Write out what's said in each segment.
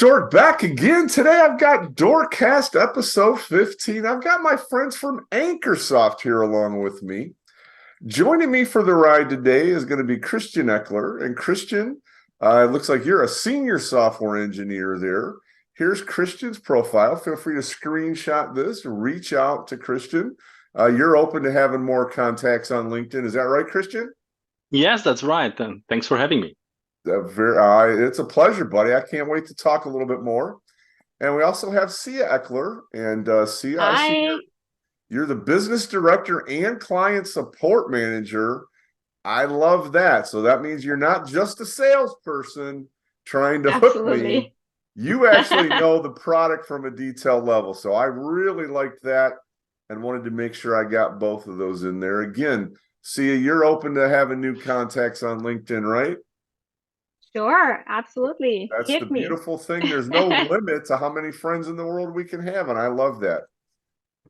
Dork back again. Today I've got Dork Cast episode 15. I've got my friends from ancoreSoft here along with me. Joining me for the ride today is going to be Christian Eckler. And Christian, it looks like you're a senior software engineer there. Here's Christian's profile. Feel free to screenshot this, reach out to Christian. You're open to having more contacts on LinkedIn. Is that right, Christian? Yes, that's right. And thanks for having me. It's a pleasure, buddy. I can't wait to talk a little bit more. And we also have Sia Eckler. And Sia, I see Hi. you're the business director and client support manager. I love that. So that means you're not just a salesperson trying to hook me. Absolutely. You actually know the product from a detailed level. So I really liked that and wanted to make sure I got both of those in there. Again, Sia, you're open to having new contacts on LinkedIn, right? Sure, absolutely. That's the Hit me. beautiful thing. There's no limit to how many friends in the world we can have, and I love that.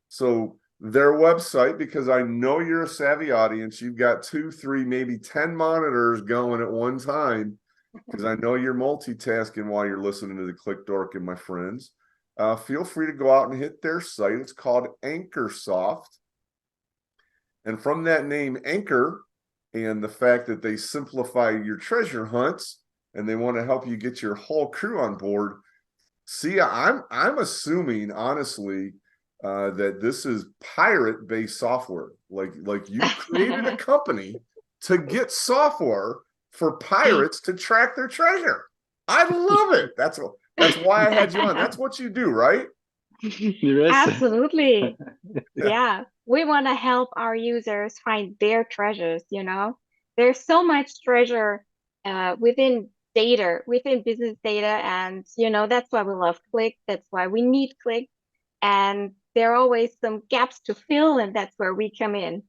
So their website, because I know you're a savvy audience, you've got 2, 3, maybe 10 monitors going at one time, because I know you're multitasking while you're listening to the Qlik Dork and my friends. Feel free to go out and hit their site. It's called ancoreSoft. And from that name, Anchor, and the fact that they simplify your treasure hunts, and they want to help you get your whole crew on board. See, I'm assuming honestly that this is pirate-based software. Like you created a company to get software for pirates to track their treasure. I love it. That's why I had you on. That's what you do, right? Yes. Absolutely. Yeah. We want to help our users find their treasures, There's so much treasure within data, within business data. And, that's why we love Qlik. That's why we need Qlik. And there are always some gaps to fill, and that's where we come in.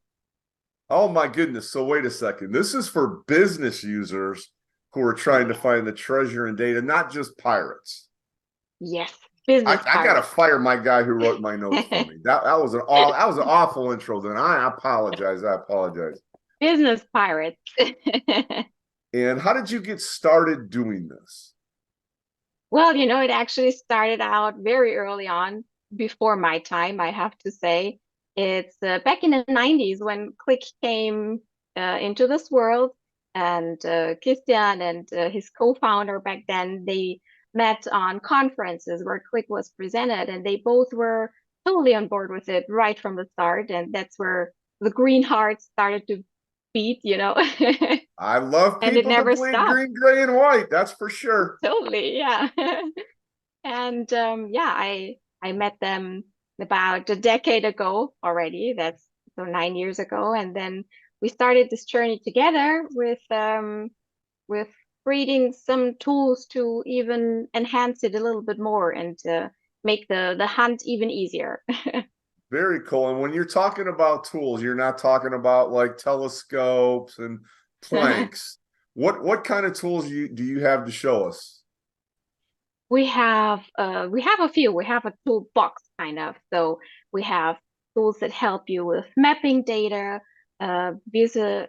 Oh my goodness. So wait a second. This is for business users who are trying to find the treasure and data, not just pirates. Yes, business I gotta pirates. fire my guy who wrote my notes for me. That was an awful intro. Then I apologize. I apologize. Business pirates. And how did you get started doing this? Well, it actually started out very early on, before my time, I have to say. It's back in the 90s when Qlik came into this world, and Christian and his co-founder back then, they met on conferences where Qlik was presented, and they both were totally on board with it right from the start. And that's where the green hearts started to beat. I love And it people that never bleed stopped. green, gray, and white. That's for sure. Totally, yeah. And yeah, I met them about a decade ago already. That's so 9 years ago. And then we started this journey together with creating some tools to even enhance it a little bit more and to make the hunt even easier. Very cool. And when you're talking about tools, you're not talking about like telescopes and planks. What kind of tools do you have to show us? We have a few. We have a toolbox kind of. So we have tools that help you with mapping data, visualizing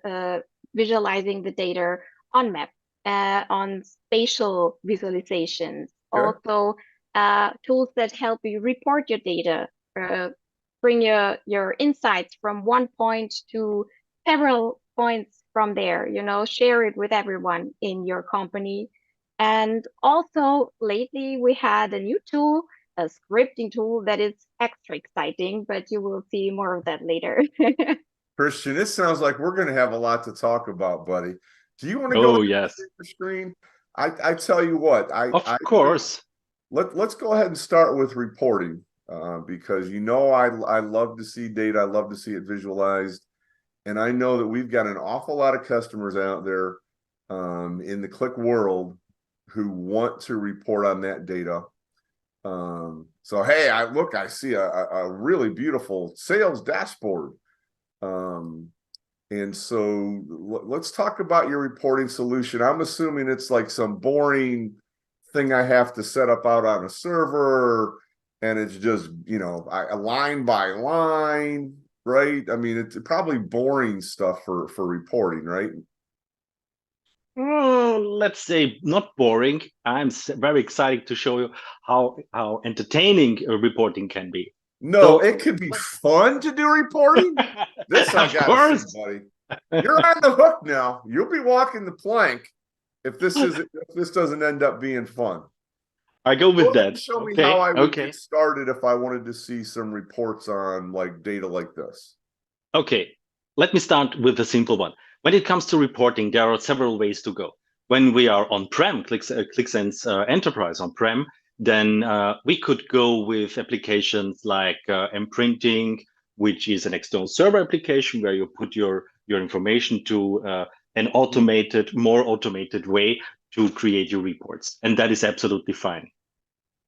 the data on map, on spatial visualizations. Okay. Also, tools that help you report your data, bring your insights from one point to several points from there. Share it with everyone in your company. And also, lately we had a new tool, a scripting tool that is extra exciting, but you will see more of that later. Christian, this sounds like we're going to have a lot to talk about, buddy. Do you want to go ahead Oh, and yes. share your screen? I tell you what, Of I course. let's go ahead and start with reporting because I love to see data. I love to see it visualized. And I know that we've got an awful lot of customers out there in the Qlik world who want to report on that data. So, hey, I see a really beautiful sales dashboard. And so let's talk about your reporting solution. I'm assuming it's like some boring thing I have to set up out on a server, and it's just, a line by line, right? I mean, it's probably boring stuff for reporting, right? let's say not boring. I'm very excited to show you how entertaining reporting can be. No, So, it could be fun to do reporting. This I of gotta course. see, buddy. You're on the hook now. You'll be walking the plank if this doesn't end up being fun. I go with Go ahead and that. show me Okay. how I would Okay. get started if I wanted to see some reports on like data like this. Okay. Let me start with a simple one. When it comes to reporting, there are several ways to go. When we are on-prem, Qlik Sense Enterprise on-prem, then we could go with applications like Imprinting, which is an external server application where you put your information to an more automated way to create your reports. And that is absolutely fine.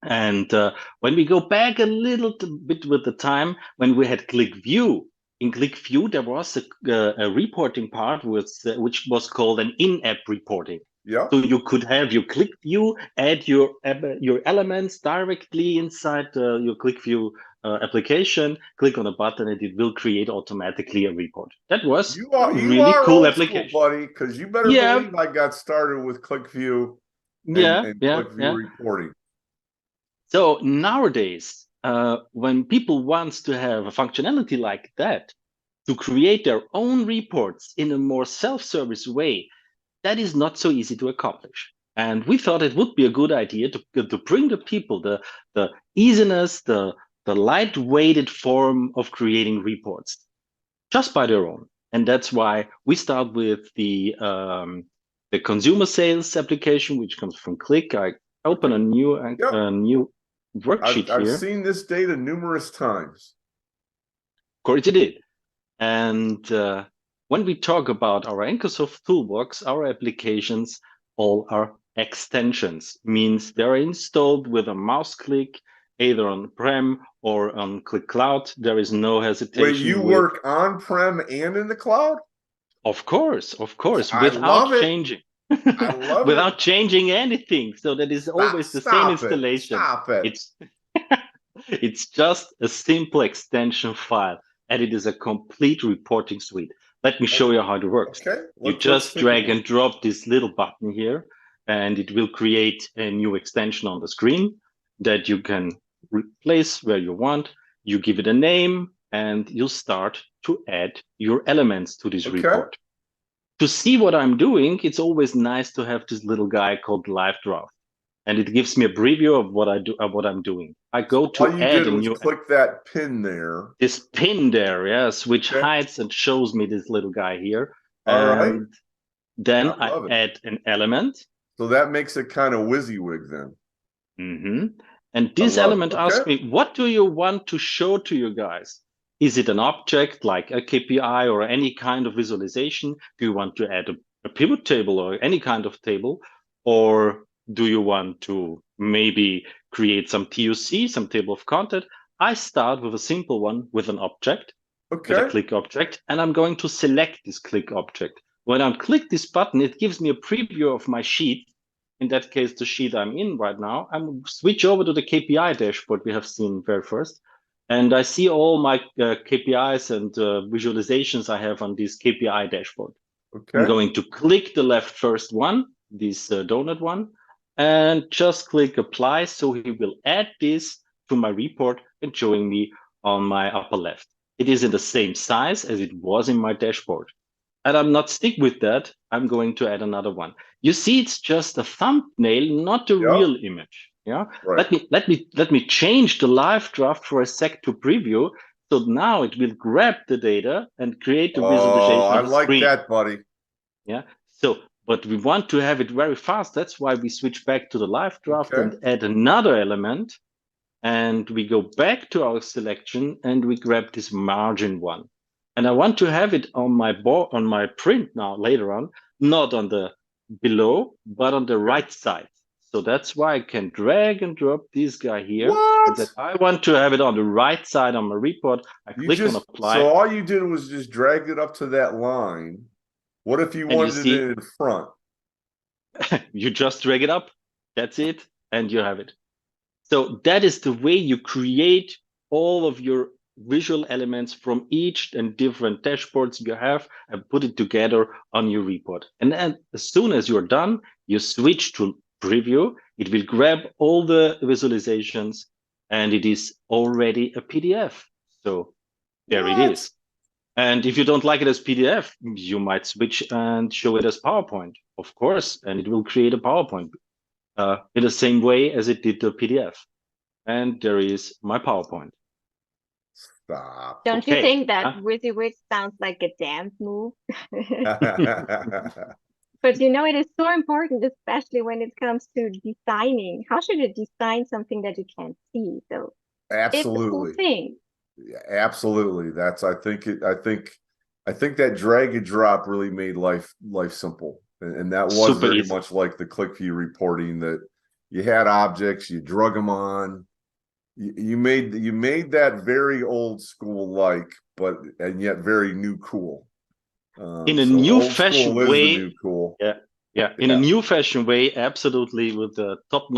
And when we go back a little bit with the time, when we had QlikView, in QlikView, there was a reporting part which was called an in-app reporting. Yeah. So you could have your QlikView, add your elements directly inside your QlikView application, click on a button, and it will create automatically a report. That was You a are really cool old application. school, buddy, because you better Yeah. believe I got started with QlikView and Yeah. QlikView reporting. So nowadays, when people want to have a functionality like that, to create their own reports in a more self-service way, that is not so easy to accomplish. And we thought it would be a good idea to bring the people the easiness, the light-weighted form of creating reports just by their own. And that's why we start with the consumer sales application, which comes from Qlik. I open a new worksheet I've here. seen this data numerous times. Of course, it did. And when we talk about our ancoreSoft toolbox, our applications all are extensions, means they're installed with a mouse click, either on-prem or on Qlik Cloud. There is no hesitation. Wait, you work on-prem and in the cloud? Of course, I without love it. changing. I love without it. changing anything. So that is always the same installation. Stop it. It's just a simple extension file, and it is a complete reporting suite. Let me show you how it works. Okay. You just drag and drop this little button here, and it will create a new extension on the screen that you can replace where you want. You give it a name, and you start to add your elements to this report. To see what I'm doing, it's always nice to have this little guy called Live Draft, and it gives me a preview of what I do, of what I'm doing. I go to add a new. Click that pin there. This pin there, yes, which hides and shows me this little guy here. All right. Then I add an element. So that makes it kind of WYSIWYG then. Mm-hmm. And this element asks me, what do you want to show to you guys? Is it an object like a KPI or any kind of visualization? Do you want to add a pivot table or any kind of table? Or do you want to maybe create some TOC, some table of content? I start with a simple one with an object, with a Qlik object, and I'm going to select this Qlik object. When I click this button, it gives me a preview of my sheet. In that case, the sheet I'm in right now. I'm switch over to the KPI dashboard we have seen very first. And I see all my KPIs and visualizations I have on this KPI dashboard. I'm going to click the left first one, this donut one, and just click apply. So he will add this to my report and showing me on my upper left. It is in the same size as it was in my dashboard. And I'm not stick with that. I'm going to add another one. You see, it's just a thumbnail, not a real image. Yeah. Right. Let me change the live draft for a sec to preview. So now it will grab the data and create the visualization. I like that, buddy. Yeah. So, but we want to have it very fast. That's why we switch back to the live draft and add another element. And we go back to our selection and we grab this margin one. And I want to have it on my board, on my print now later on, not on the below, but on the right side. So that's why I can drag and drop this guy here. That I want to have it on the right side on my report. I click on apply. So all you did was just drag it up to that line. What if you wanted it in front? You just drag it up. That's it. And you have it. So that is the way you create all of your visual elements from each and different dashboards you have and put it together on your report. And then as soon as you're done, you switch to preview. It will grab all the visualizations and it is already a PDF. So there it is. And if you don't like it as PDF, you might switch and show it as PowerPoint, of course, and it will create a PowerPoint in the same way as it did the PDF. And there is my PowerPoint. Stop. Don't you think that WYSIWYG sounds like a dance move? But you know, it is so important, especially when it comes to designing. How should you design something that you can't see? So absolutely, it's a cool thing. Yeah, absolutely. That's I think that drag and drop really made life simple, and that was super very easy. much like the QlikView reporting, that you had objects, you drug them on. You made that very old school like, but and yet very new cool. In a so new old fashion school is way, the new cool. Yeah. In a new fashion way, absolutely, with the top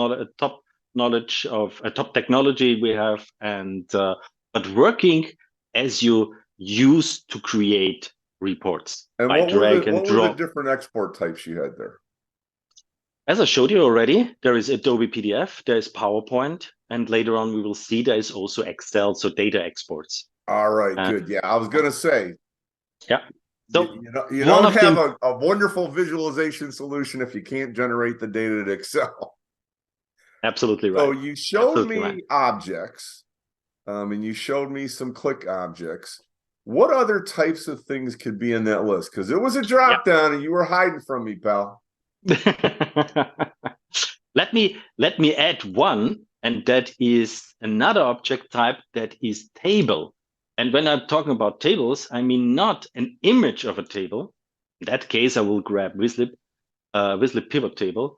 knowledge of top technology we have, and but working as you used to create reports. And by what were drag and the drop. different export types you had there? As I showed you already, there is Adobe PDF, there is PowerPoint, and later on we will see there is also Excel, so data exports. All right, good. Yeah, I was gonna say. Yeah. So you don't have a wonderful visualization solution if you can't generate the data in Excel. Absolutely right. So you showed me objects, and you showed me some Qlik objects. What other types of things could be in that list? Because it was a drop down and you were hiding from me, pal. Let me add one, and that is another object type that is table. And when I'm talking about tables, I mean not an image of a table. In that case, I will grab Wizlib pivot table.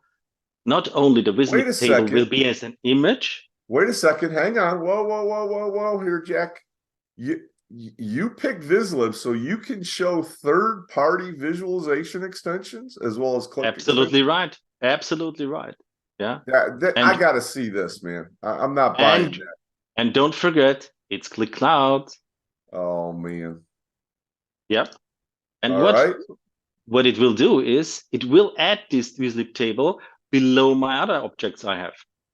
Not only the Wizlib table will be as an image. Wait a second, hang on. Whoa here, Jack. You picked Wizlib so you can show third-party visualization extensions as well as Qlik. Absolutely right. Absolutely right. Yeah. I got to see this, man. I'm not buying that. And don't forget, it's Qlik Cloud. Oh, man. Yep. And what it will do is it will add this Wizlib table below my other objects I have.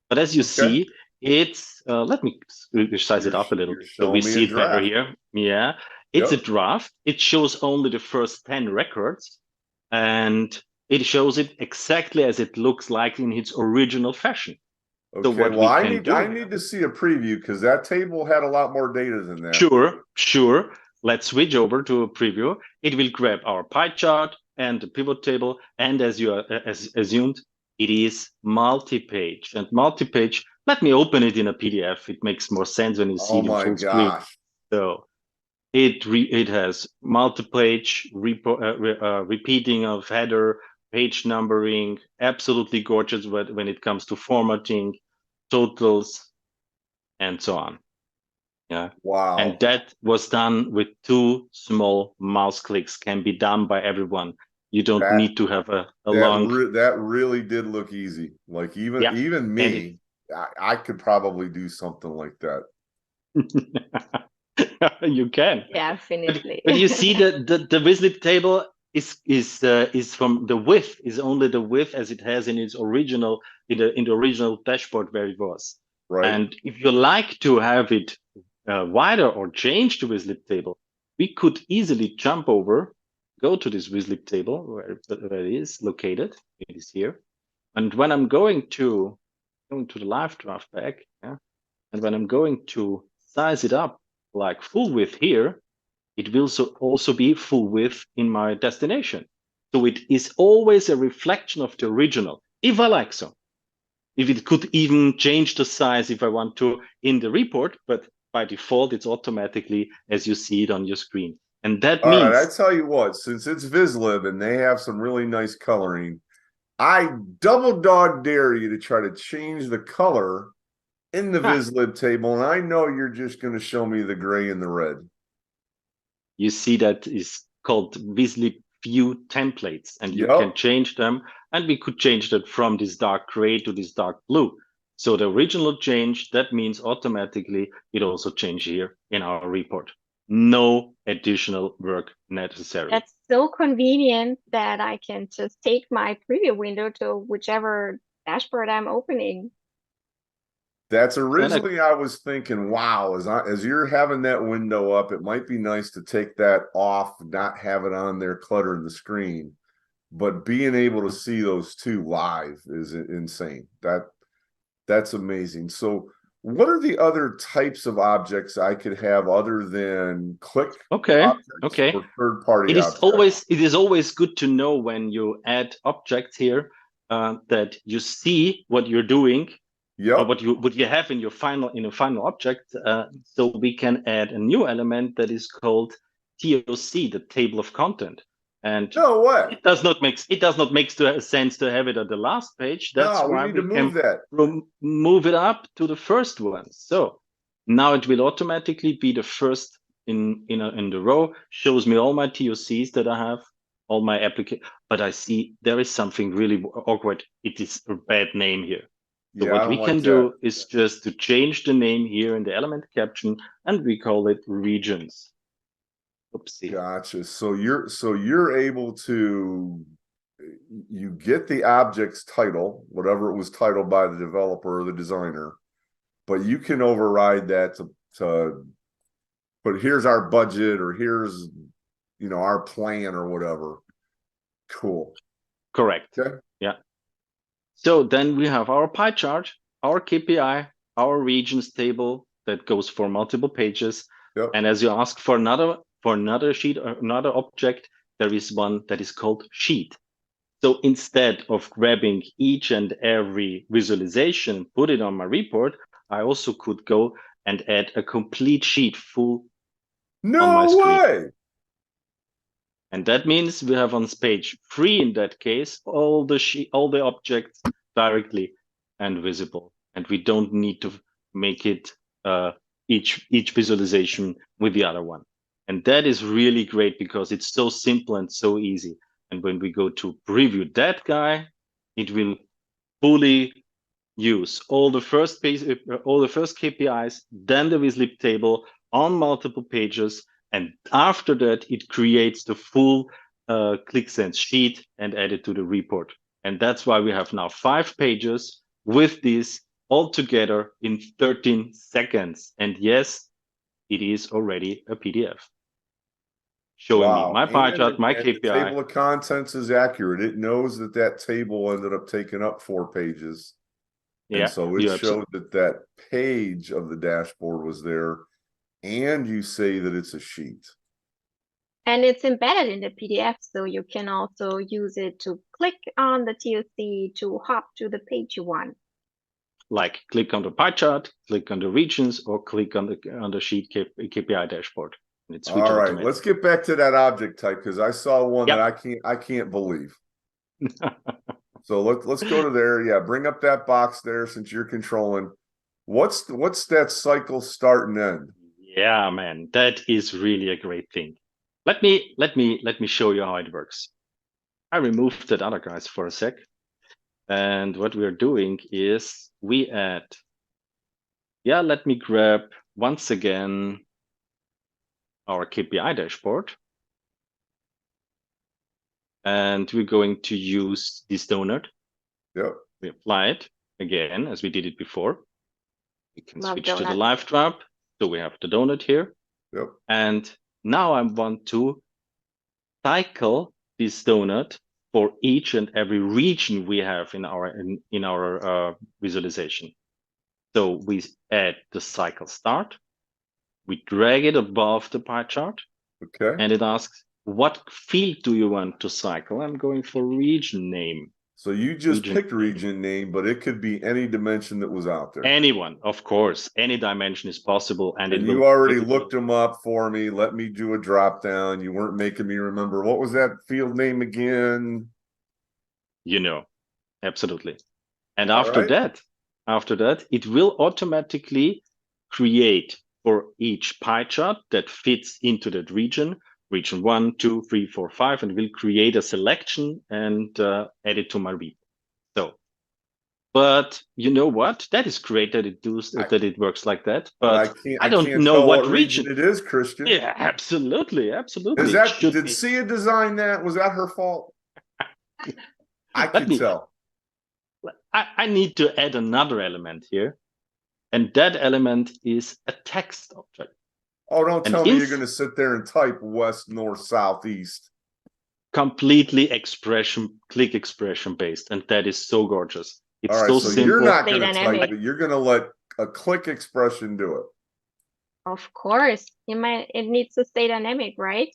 But as you see, it's let me size it up a little bit so we see it better here. Yeah, it's a draft. It shows only the first 10 records, and it shows it exactly as it looks like in its original fashion. Okay, so well, I need to see a preview because that table had a lot more data than that. Sure. Let's switch over to a preview. It will grab our pie chart and the pivot table, and as you assumed, it is multi-page. And multi-page, let me open it in a PDF. It makes more sense when you see it in full screen. So it has multi-page repeating of header, page numbering, absolutely gorgeous when it comes to formatting, totals, and so on. Yeah. Wow. And that was done with 2 small mouse clicks, can be done by everyone. You don't need to have a long. That really did look easy. Like even me, I could probably do something like that. You can. Definitely. But you see the Wizlib table is from the width, is only the width as it has in its original in the original dashboard where it was. Right. And if you like to have it wider or change the Wizlib table, we could easily jump over, go to this Wizlib table where it is located. It is here. And when I'm going to the live draft back, and when I'm going to size it up like full width here, it will also be full width in my destination. So it is always a reflection of the original, if I like so. If it could even change the size if I want to in the report, but by default, it's automatically as you see it on your screen. And that means... All right, I tell you what, since it's Wizlib and they have some really nice coloring, I double dog dare you to try to change the color in the Wizlib table, and I know you're just going to show me the gray and the red. You see that is called Wizlib View templates, and you can change them, and we could change that from this dark gray to this dark blue. So the original change, that means automatically it also changed here in our report. No additional work necessary. That's so convenient that I can just take my preview window to whichever dashboard I'm opening. That's originally I was thinking, wow, as you're having that window up, it might be nice to take that off, not have it on there cluttering the screen. But being able to see those two live is insane. That's amazing. So what are the other types of objects I could have other than Qlik objects or third-party objects? It is always good to know when you add objects here that you see what you're doing. Or what you have in your final object. So we can add a new element that is called TOC, the table of content. And no way. It does not make sense to have it at the last page. That's why we can move it up to the first one. So now it will automatically be the first in the row, shows me all my TOCs that I have, all my applications. But I see there is something really awkward. It is a bad name here. So what we can do is just to change the name here in the element caption, and we call it regions. Oopsie. Gotcha. So you're able to, you get the object's title, whatever it was titled by the developer or the designer, but you can override that to but here's our budget, or here's, you know, our plan or whatever. Cool. Correct. Okay. Yeah. So then we have our pie chart, our KPI, our regions table that goes for multiple pages. Yep. And as you ask for another sheet or another object, there is one that is called sheet. So instead of grabbing each and every visualization, put it on my report, I also could go and add a complete sheet full on my screen. No way! And that means we have on page 3 in that case all the objects directly and visible, and we don't need to make it each visualization with the other one. And that is really great because it's so simple and so easy. And when we go to preview that guy, it will fully use all the first KPIs, then the vislib table on multiple pages. And after that, it creates the full Qlik Sense sheet and add it to the report. And that's why we have now 5 pages with this all together in 13 seconds. And yes, it is already a PDF. Showing me my pie chart, my KPI. The table of contents is accurate. It knows that table ended up taking up 4 pages. Yeah. And so it showed that page of the dashboard was there. And you say that it's a sheet. And it's embedded in the PDF, so you can also use it to click on the TOC to hop to the page you want. Like click on the pie chart, click on the regions, or click on the sheet KPI dashboard. And it's all right. Let's get back to that object type because I saw one that I can't believe. So let's go to there. Yeah, bring up that box there since you're controlling. What's that cycle start and end? Yeah, man, that is really a great thing. Let me show you how it works. I removed that other guys for a sec. And what we're doing is we add, let me grab once again our KPI dashboard. And we're going to use this donut. Yep. We apply it again, as we did it before. We can switch to the live drop. So we have the donut here. Yep. And now I want to cycle this donut for each and every region we have in our visualization. So we add the cycle start. We drag it above the pie chart. Okay. And it asks, what field do you want to cycle? I'm going for region name. So you just picked region name, but it could be any dimension that was out there. Anyone, of course. Any dimension is possible. And you already looked them up for me. Let me do a drop down. You weren't making me remember. What was that field name again? You know, absolutely. And after that, it will automatically create for each pie chart that fits into that region 1, 2, 3, 4, 5, and will create a selection and add it to my report. So But you know what? That is great that it works like that. But I don't can't know tell what region it is, Christian. Yeah, absolutely. Did Sia design that? Was that her fault? I could tell. I need to add another element here, and that element is a text object. Oh, don't tell me you're going to sit there and type west, north, south, east. Completely Qlik expression based, and that is so gorgeous. It's all right, so so simple. You're not going to type it. You're going to let a Qlik expression do it. Of course, it needs to stay dynamic, right?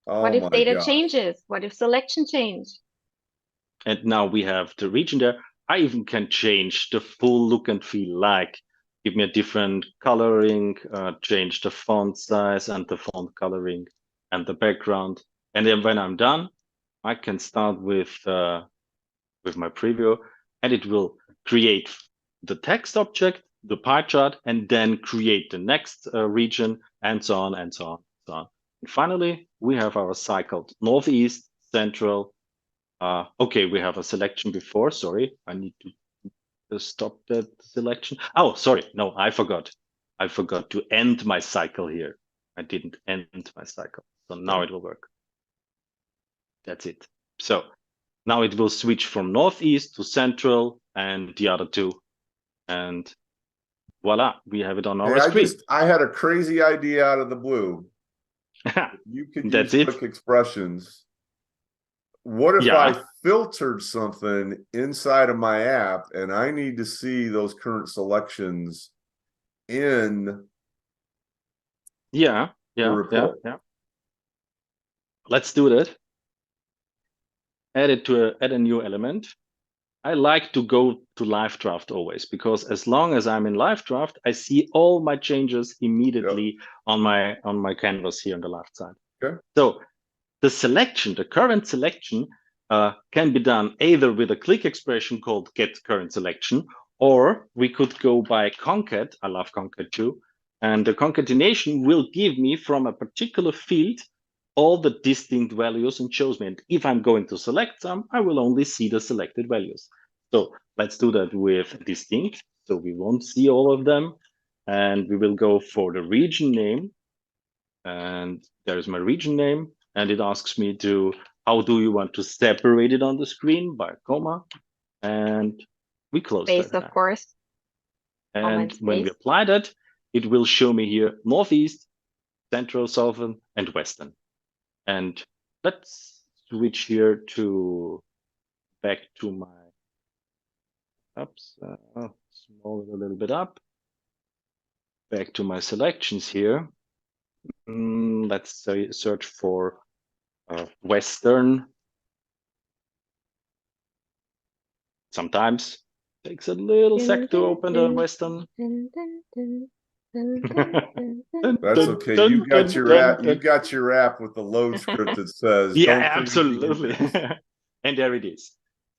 Oh, what if data changes? What if selection change? And now we have the region there. I even can change the full look and feel, like give me a different coloring, change the font size and the font coloring and the background. And then when I'm done, I can start with my preview, and it will create the text object, the pie chart, and then create the next region, and so on and so on, so on. And finally, we have our cycled northeast, central. Okay, we have a selection before. Sorry, I need to stop that selection. Oh, sorry. No, I forgot. I forgot to end my cycle here. I didn't end my cycle. So now it will work. That's it. So now it will switch from northeast to central and the other two. And voila, we have it on our screen. I had a crazy idea out of the blue. You could use Qlik expressions. What if I filtered something inside of my app and I need to see those current selections in the report? Let's do that. Add a new element. I like to go to live draft always, because as long as I'm in live draft, I see all my changes immediately on my canvas here on the left side. Okay. So the current selection can be done either with a Qlik expression called get current selection, or we could go by concat. I love concat too. And the concatenation will give me from a particular field all the distinct values and shows me. And if I'm going to select some, I will only see the selected values. So let's do that with distinct. So we won't see all of them. And we will go for the region name. And there's my region name. And it asks me how do you want to separate it on the screen? By a comma. And we close space, that. Of course. And when we apply that, it will show me here Northeast, Central, Southern, and Western. And let's switch here back to my small it a little bit up. Back to my selections here. Let's say search for Western. Sometimes takes a little sec to open the Western. That's okay. You got your app. You got your app with the load script that says, absolutely. And there it is.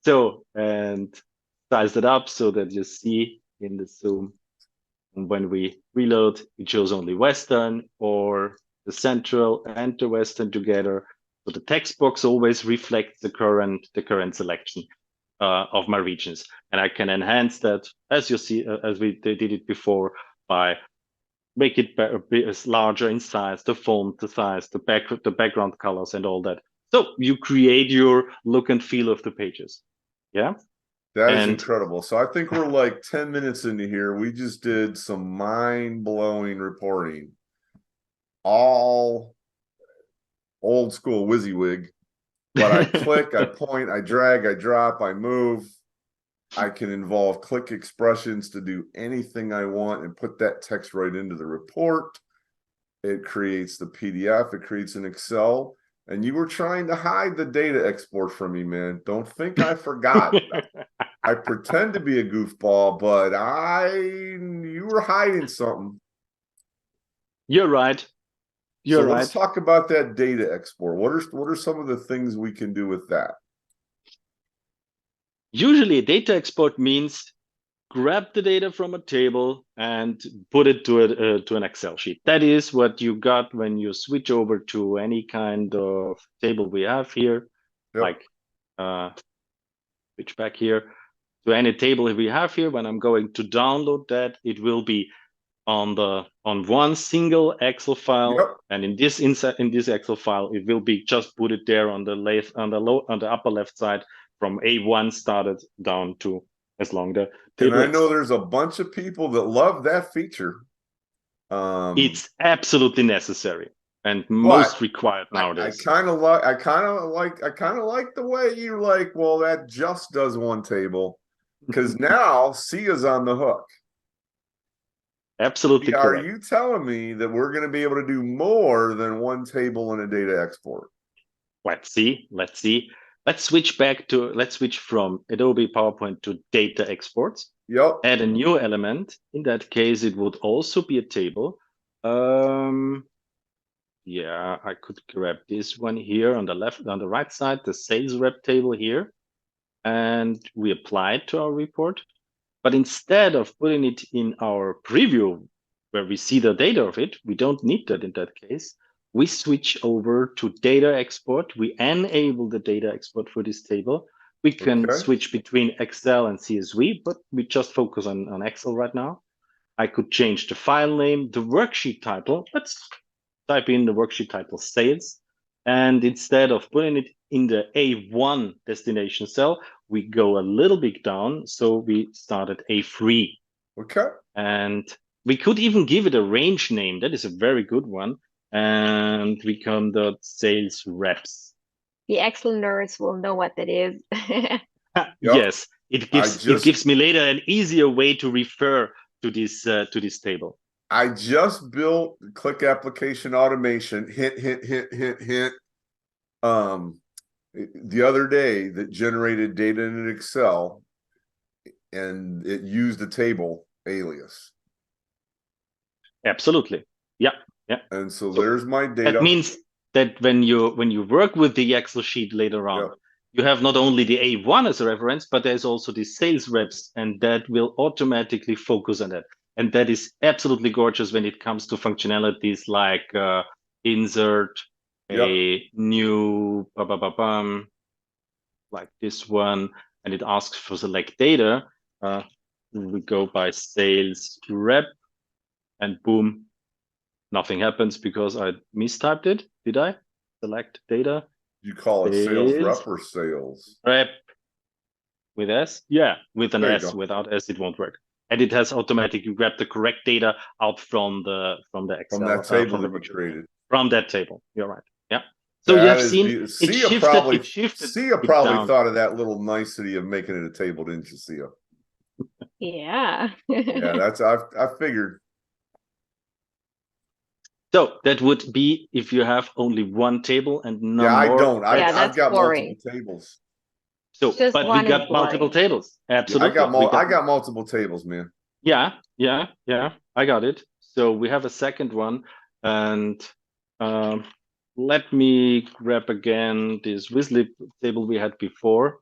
So, and size it up so that you see in the zoom. And when we reload, it shows only Western or the Central and the Western together. So the text box always reflects the current selection of my regions, and I can enhance that, as you see, as we did it before, by make it larger in size, the font, the size, the background colors, and all that. So you create your look and feel of the pages. Yeah. That is incredible. So I think we're like 10 minutes into here. We just did some mind-blowing reporting. All old school WYSIWYG. But I click, I point, I drag, I drop, I move. I can involve Qlik expressions to do anything I want and put that text right into the report. It creates the PDF. It creates an Excel. And you were trying to hide the data export from me, man. Don't think I forgot. I pretend to be a goofball, but you were hiding something. You're right. You're right. Let's talk about that data export. What are some of the things we can do with that? Usually, a data export means grab the data from a table and put it to an Excel sheet. That is what you got when you switch over to any kind of table we have here. Yep. Like switch back here. to any table we have here. When I'm going to download that, it will be on one single Excel file, Yep. and in this Excel file, it will be just put it there on the upper left side from A1 started down to as long the table. And I know there's a bunch of people that love that feature. It's absolutely necessary and most required nowadays. I kind of like the way you're like, well, that just does one table, because now Sia's on the hook. Absolutely correct. Are you telling me that we're going to be able to do more than one table in a data export? Let's see. Let's switch from Adobe PowerPoint to data exports. Yep. Add a new element. In that case, it would also be a table. Yeah, I could grab this one here on the right side, the sales rep table here, and we apply it to our report. But instead of putting it in our preview where we see the data of it, we don't need that in that case. We switch over to data export. We enable the data export for this table. We can switch between Excel and CSV, but we just focus on Excel right now. I could change the file name, the worksheet title. Let's type in the worksheet title sales. And instead of putting it in the A1 destination cell, we go a little bit down. So we started A3. Okay. And we could even give it a range name. That is a very good one. And we come the sales reps. The Excel nerds will know what that is. Yes, it gives me later an easier way to refer to this table. I just built Qlik Application Automation. Hint. The other day that generated data in Excel, and it used a table alias. Absolutely. Yeah. And so there's my data. That means that when you work with the Excel sheet later on, you have not only the A1 as a reference, but there's also the sales reps, and that will automatically focus on that. And that is absolutely gorgeous when it comes to functionalities like insert a new like this one, and it asks for select data. We go by sales rep, and boom, nothing happens because I mistyped it. Did I? Select data. You call it sales rep or sales rep with S? Yeah, with an S. Without S, it won't work. And it has automatically grabbed the correct data out from the Excel. From that table that we created. From that table. You're right. Yeah. So you have seen Sia probably thought of that little nicety of making it a table, didn't you, Sia? Yeah. Yeah, that's I figured. So that would be if you have only one table and no more. I don't. I've got boring. Multiple tables. So, but we got multiple tables. Absolutely. Yeah, I got multiple tables, man. Yeah. I got it. So we have a second one, and let me grab again this Wizlib table we had before.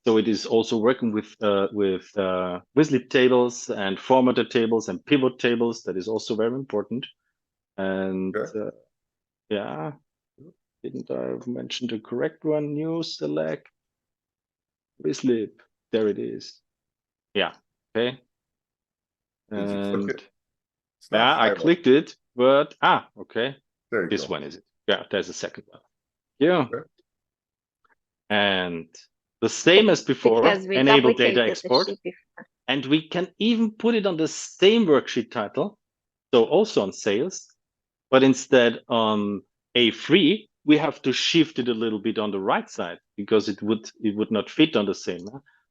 So it is also working with Wizlib tables and formatted tables and pivot tables. That is also very important. And yeah, didn't I mention the correct one? New select Wizlib. There it is. Yeah. Okay. And yeah, I clicked it, but okay. This one is it. Yeah, there's a second one. Yeah. Okay. And the same as before, enable data export. And we can even put it on the same worksheet title. So also on sales, but instead on A3, we have to shift it a little bit on the right side because it would not fit on the same.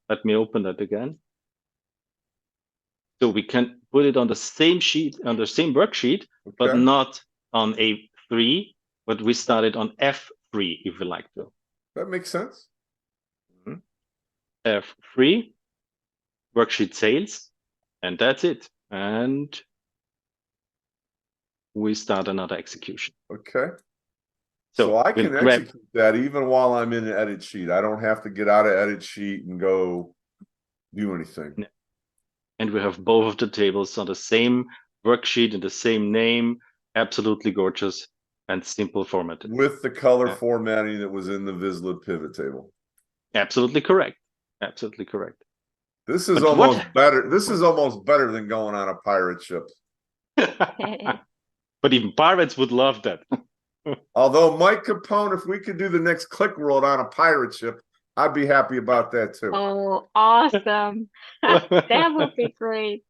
Let me open that again. So we can put it on the same sheet, on the same worksheet, but not on A3, but we started on F3 if we like to. That makes sense. F3, worksheet sales, and that's it. And we start another execution. Okay. So I can execute that even while I'm in the edit sheet. I don't have to get out of edit sheet and go do anything. And we have both of the tables on the same worksheet and the same name. Absolutely gorgeous and simple formatted. With the color formatting that was in the Wizlib pivot table. Absolutely correct. Absolutely correct. This is almost better. This is almost better than going on a pirate ship. But even pirates would love that. Although Mike Capone, if we could do the next Qlik World on a pirate ship, I'd be happy about that too. Oh, awesome. That would be great.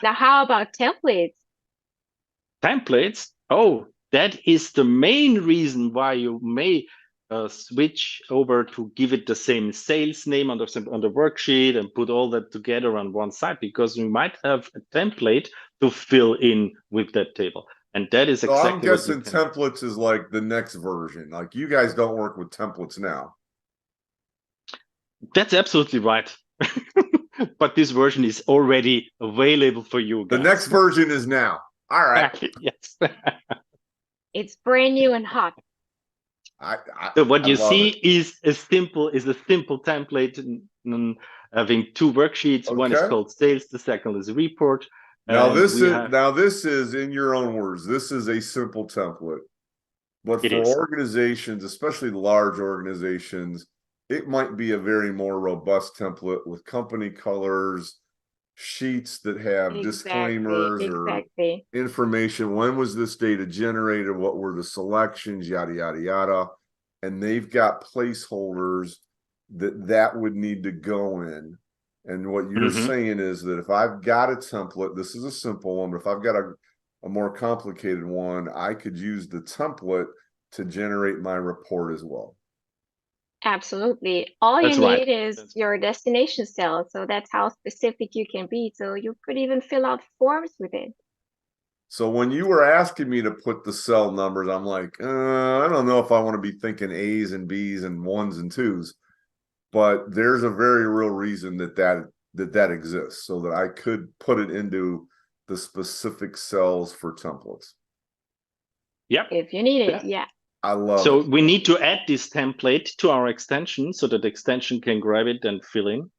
Now, how about templates? Templates? Oh, that is the main reason why you may switch over to give it the same sales name on the worksheet and put all that together on one side, because we might have a template to fill in with that table. And that is exactly I'm guessing templates is like the next version. Like, you guys don't work with templates now. That's absolutely right. But this version is already available for you guys. The next version is now. All right. Yes. It's brand new and hot. So what you see is a simple template having two worksheets. Okay. One is called sales, the second is report. Now this is in your own words, this is a simple template. But for organizations, especially large organizations, it might be a very more robust template with company colors, sheets that have disclaimers or information. When was this data generated? What were the selections? Yada, yada, yada. And they've got placeholders that would need to go in. And what you're saying is that if I've got a template, this is a simple one, but if I've got a more complicated one, I could use the template to generate my report as well. Absolutely. All you need is your destination cell. So that's how specific you can be. So you could even fill out forms with it. So when you were asking me to put the cell numbers, I'm like, I don't know if I want to be thinking A's and B's and ones and twos. But there's a very real reason that exists, so that I could put it into the specific cells for templates. Yep. If you need it, yeah. I love it. So we need to add this template to our extension so that the extension can grab it and fill in.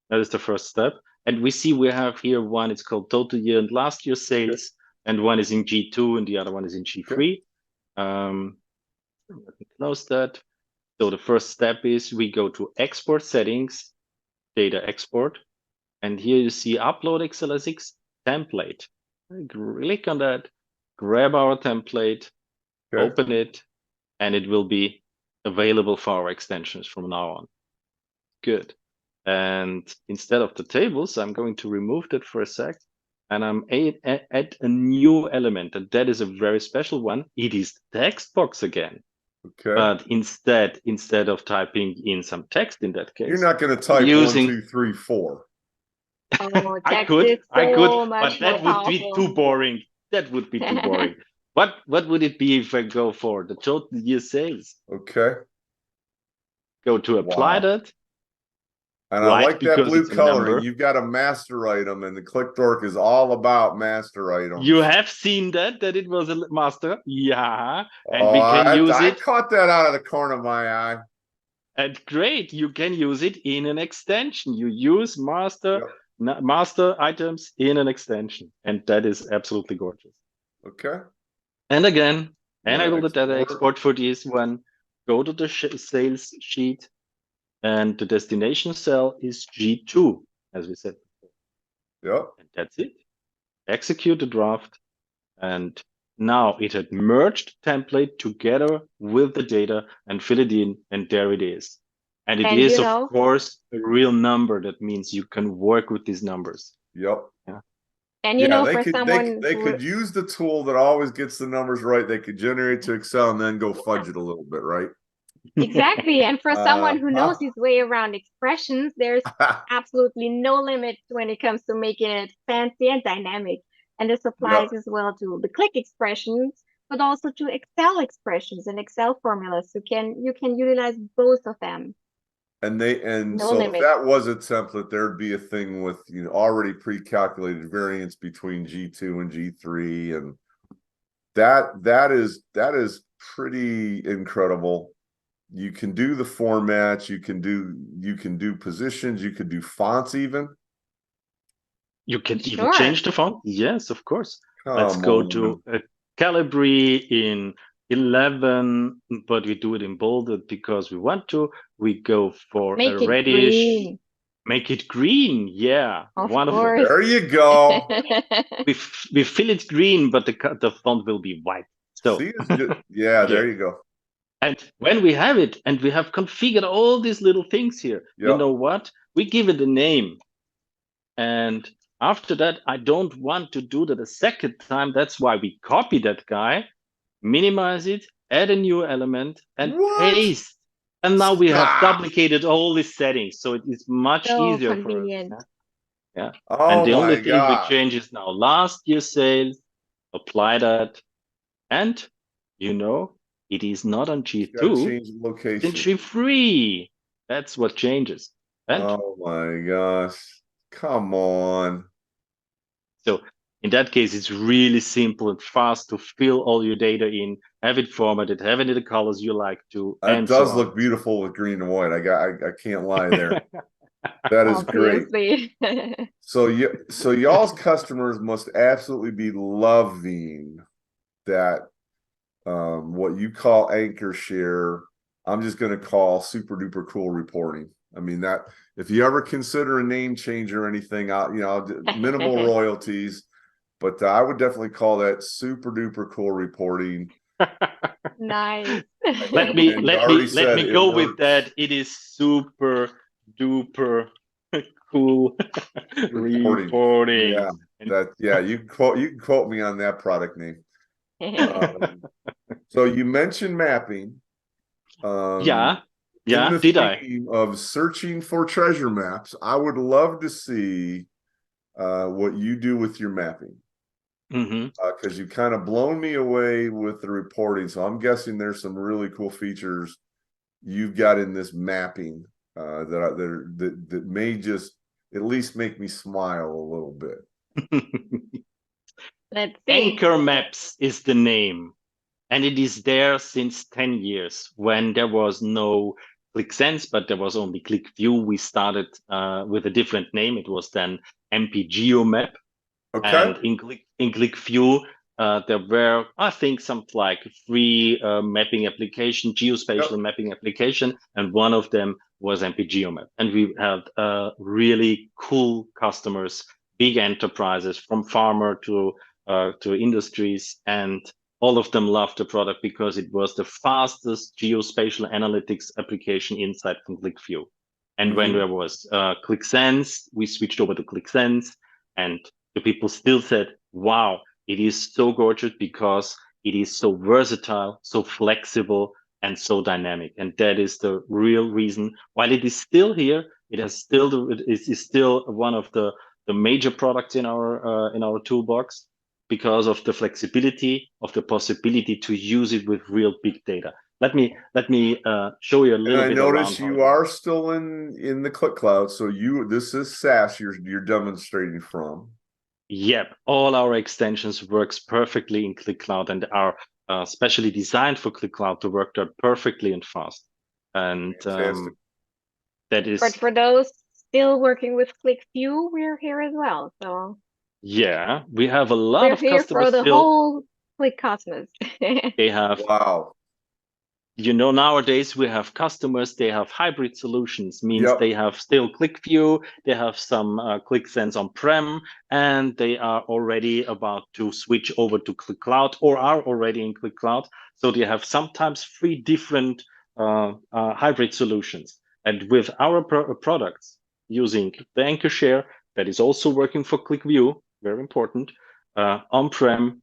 That is the first step. And we see we have here one, it's called total year and last year sales, and one is in G2 and the other one is in G3. Let me close that. So the first step is we go to export settings, data export, and here you see upload XLSX template. Click on that, grab our template, open it, and it will be available for our extensions from now on. Good. And instead of the tables, I'm going to remove that for a sec, and I'm add a new element, and that is a very special one. It is the text box again. Okay. But instead of typing in some text in that case, you're not going to type 1, 2, 3, 4. Oh, I could, but that would be too boring. That would be too boring. What would it be if I go for the total year sales? Okay. Go to apply that. And I like that blue coloring. You've got a master item, and the Qlik Dork is all about master items. You have seen that it was a master. Yeah. And we can use it. I caught that out of the corner of my eye. And great. You can use it in an extension. You use master items in an extension. And that is absolutely gorgeous. Okay. And again, enable the data export for this one. Go to the sales sheet. And the destination cell is G2, as we said before. Yep. And that's it. Execute the draft. And now it had merged template together with the data and fill it in. And there it is. And it is, of course, a real number. That means you can work with these numbers. Yep. Yeah. And they could use the tool that always gets the numbers right. They could generate to Excel and then go fudge it a little bit, right? Exactly. And for someone who knows his way around expressions, there's absolutely no limit when it comes to making it fancy and dynamic. And this applies as well to the Qlik expressions, but also to Excel expressions and Excel formulas. You can utilize both of them. And if that was a template, there'd be a thing with already pre-calculated variance between G2 and G3, and that is pretty incredible. You can do the formats, you can do positions, you could do fonts even. You can even change the font. Yes, of course. Let's go to Calibri in 11, but we do it in bolded because we want to. We go for a reddish. Make it green. Yeah, Of wonderful. course. There you go. We fill it green, but the font will be white. So See, yeah, there you go. And when we have it and we have configured all these little things here, you know what? We give it a name. And after that, I don't want to do that a second time. That's why we copy that guy, minimize it, add a new element, and paste. And now we have duplicated all these settings. So it is much so easier convenient. for us. Yeah. Oh, and the only my thing we God. change is now last year's sales, apply that. And, you know, it is not on G2, Change the location. it's in G3. That's what changes. And oh my gosh. Come on. So in that case, it's really simple and fast to fill all your data in, have it formatted, have it in the colors you like to. It does look beautiful with green and white. I can't lie there. That is Obviously. great. So y'all's customers must absolutely be loving that what you call anchor share, I'm just going to call super duper cool reporting. I mean, that if you ever consider a name change or anything, minimal royalties, but I would definitely call that super duper cool reporting. Nice. let me go with that. It is super duper cool reporting. Yeah, you can quote me on that product name. So you mentioned mapping. Did I? Of searching for treasure maps, I would love to see what you do with your mapping. Because you've kind of blown me away with the reporting. So I'm guessing there's some really cool features you've got in this mapping that may just at least make me smile a little bit. Let's see. Anchor Maps is the name. And it is there since 10 years when there was no Qlik Sense, but there was only QlikView. We started with a different name. It was then MPGeoMap. Okay. And in QlikView, there were, I think, something like 3 mapping application, geospatial mapping application, and one of them was MPGeoMap. And we had really cool customers, big enterprises, from farmer to industries, and all of them loved the product because it was the fastest geospatial analytics application inside from QlikView. And when there was Qlik Sense, we switched over to Qlik Sense, and the people still said, wow, it is so gorgeous because it is so versatile, so flexible, and so dynamic. And that is the real reason. While it is still here, it is still one of the major products in our toolbox because of the flexibility of the possibility to use it with real big data. Let me show you a little bit. I notice you are still in the Qlik Cloud, so this is SaaS you're demonstrating from. Yep, all our extensions works perfectly in Qlik Cloud and are specially designed for Qlik Cloud to work there perfectly and fast. And that is. But for those still working with QlikView, we're here as well. So yeah, we have a lot of customers for the whole Qlik cosmos. They have. Wow. You know, nowadays we have customers, they have hybrid solutions, means they have still QlikView, they have some Qlik Sense on-prem, and they are already about to switch over to Qlik Cloud or are already in Qlik Cloud. So they have sometimes 3 different hybrid solutions. And with our products using the anchor share, that is also working for QlikView, very important, on-prem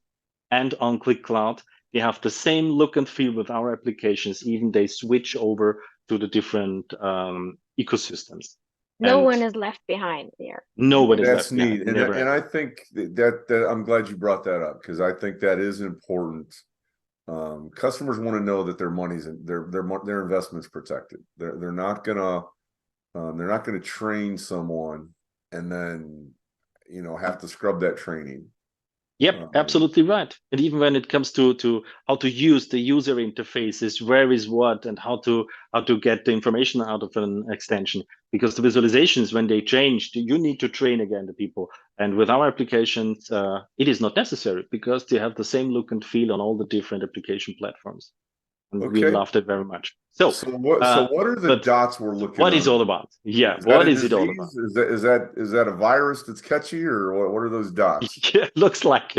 and on Qlik Cloud, they have the same look and feel with our applications, even they switch over to the different ecosystems. No one is left behind here. No one is left behind. That's neat. And I think that I'm glad you brought that up because I think that is important. Customers want to know that their money's their investment's protected. They're not gonna train someone and then have to scrub that training. Yep, absolutely right. And even when it comes to how to use the user interfaces, where is what, and how to get the information out of an extension, because the visualizations, when they change, you need to train again the people. And with our applications, it is not necessary because they have the same look and feel on all the different application platforms. And we loved it very much. So what are the dots we're looking at? What is all about? Yeah, what is it all about? Is that a virus that's catchy, or what are those dots? Yeah, it looks like.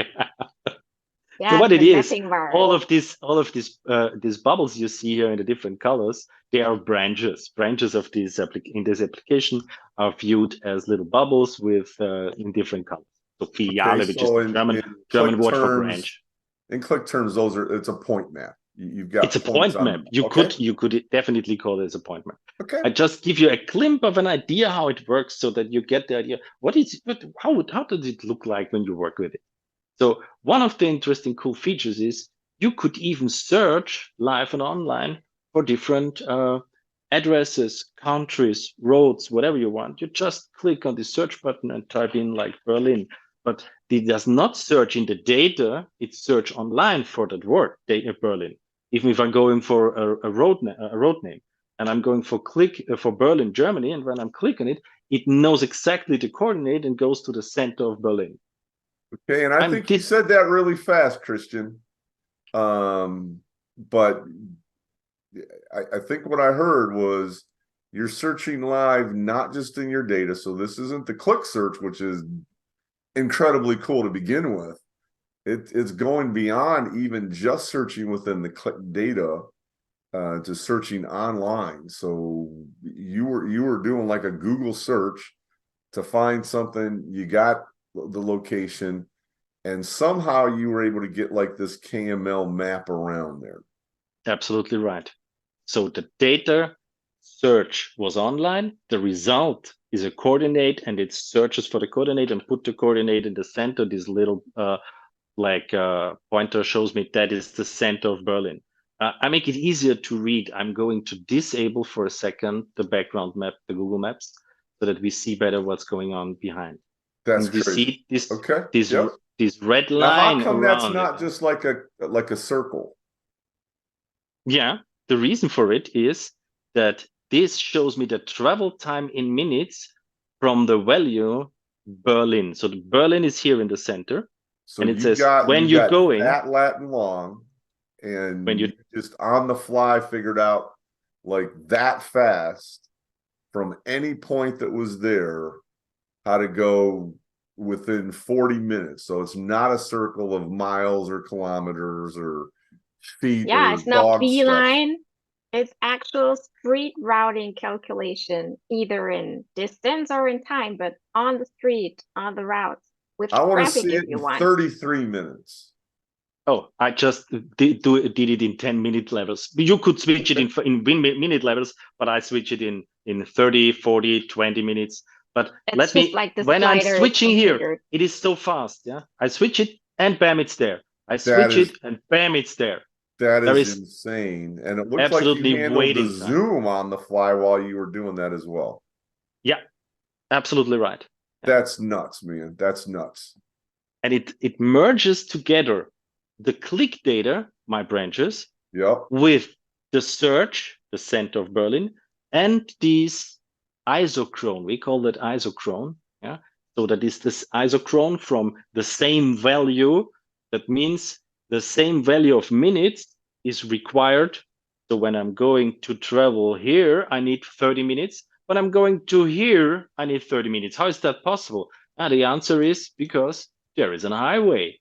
Yeah, so what it is, virus. all of these bubbles you see here in the different colors, they are branches. Branches of this in this application are viewed as little bubbles with in different colors. So Filiale, which is the German word for branch. In Qlik terms, it's a point map. You've got it's a point map. You could definitely call it a point map. Okay. I just give you a glimpse of an idea how it works, so that you get the idea. How does it look like when you work with it? So one of the interesting cool features is you could even search live and online for different addresses, countries, roads, whatever you want. You just click on the search button and type in like Berlin. But it does not search in the data, it search online for that word, Berlin. Even if I'm going for a road name, and I'm going for Berlin, Germany, and when I'm clicking it, it knows exactly the coordinate and goes to the center of Berlin. Okay, and I think you said that really fast, Christian. But I think what I heard was you're searching live, not just in your data. So this isn't the Qlik search, which is incredibly cool to begin with. It's going beyond even just searching within the Qlik data to searching online. So you were doing like a Google search to find something. You got the location, and somehow you were able to get like this KML map around there. Absolutely right. So the data search was online. The result is a coordinate, and it searches for the coordinate and put the coordinate in the center. This little pointer shows me that is the center of Berlin. I make it easier to read. I'm going to disable for a second the background map, the Google Maps, so that we see better what's going on behind. That's and you crazy. See this red line. Now, how come that's not just like a circle? Yeah, the reason for it is that this shows me the travel time in minutes from the value Berlin. So the Berlin is here in the center. So and it says when you're going that Latin long, and when you just on the fly figured out like that fast from any point that was there how to go within 40 minutes. So it's not a circle of miles or kilometers or feet. Yeah, it's not beeline. It's actual street routing calculation, either in distance or in time, but on the street, on the routes. With I want to see it in 33 minutes. Oh, I just did it in 10-minute levels. You could switch it in minute levels, but I switch it in 30, 40, 20 minutes. But when I'm switching here, it is so fast. Yeah, I switch it and bam, it's there. I switch it and bam, it's there. That is insane. And it looks like you handled the zoom on the fly while you were doing that as well. Yeah, absolutely right. That's nuts, man. That's nuts. And it merges together the Qlik data, my branches, with the search, the center of Berlin, and these isochrone. We call that isochrone. Yeah. So that is this isochrone from the same value. That means the same value of minutes is required. So when I'm going to travel here, I need 30 minutes. When I'm going to here, I need 30 minutes. How is that possible? The answer is because there is a highway.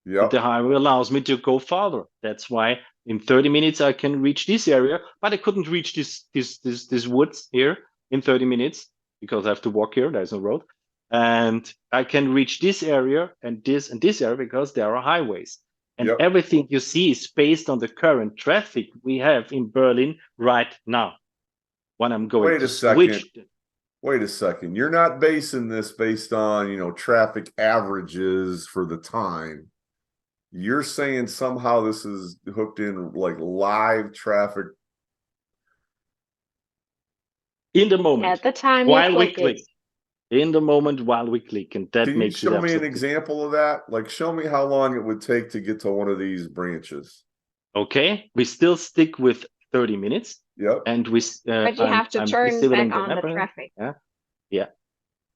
Yep. The highway allows me to go farther. That's why in 30 minutes I can reach this area, but I couldn't reach this woods here in 30 minutes because I have to walk here. There's no road. And I can reach this area and this area because there are highways. And everything you see is based on the current traffic we have in Berlin right now. When I'm going to switch. Wait a second. You're not basing this based on, traffic averages for the time. You're saying somehow this is hooked in like live traffic in the moment at the time while we click. In the moment while we click, and that makes it. Can you show me an example of that? Like, show me how long it would take to get to one of these branches. Okay, we still stick with 30 minutes. Yep. And we. But you have to turn back on the traffic. Yeah.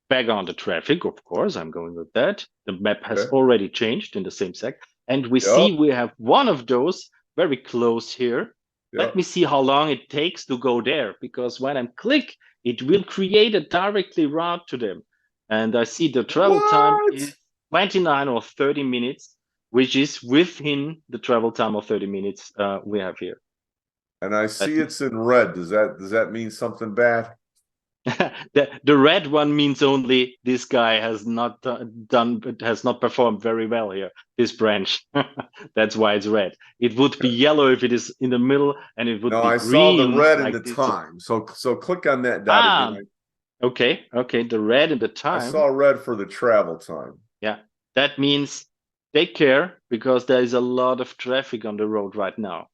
Back on the traffic, of course. I'm going with that. The map has already changed in the same sec. And we see we have one of those very close here let me see how long it takes to go there, because when I'm click, it will create a directly route to them. And I see the travel time is 29 or 30 minutes, which is within the travel time of 30 minutes we have here. And I see it's in red. Does that mean something bad? The red one means only this guy has not performed very well here, this branch. That's why it's red. It would be yellow if it is in the middle, and it would be green. I saw the red like in the time. So click on that dot again. Okay, the red in the time. I saw red for the travel time. Yeah, that means take care, because there is a lot of traffic on the road right now.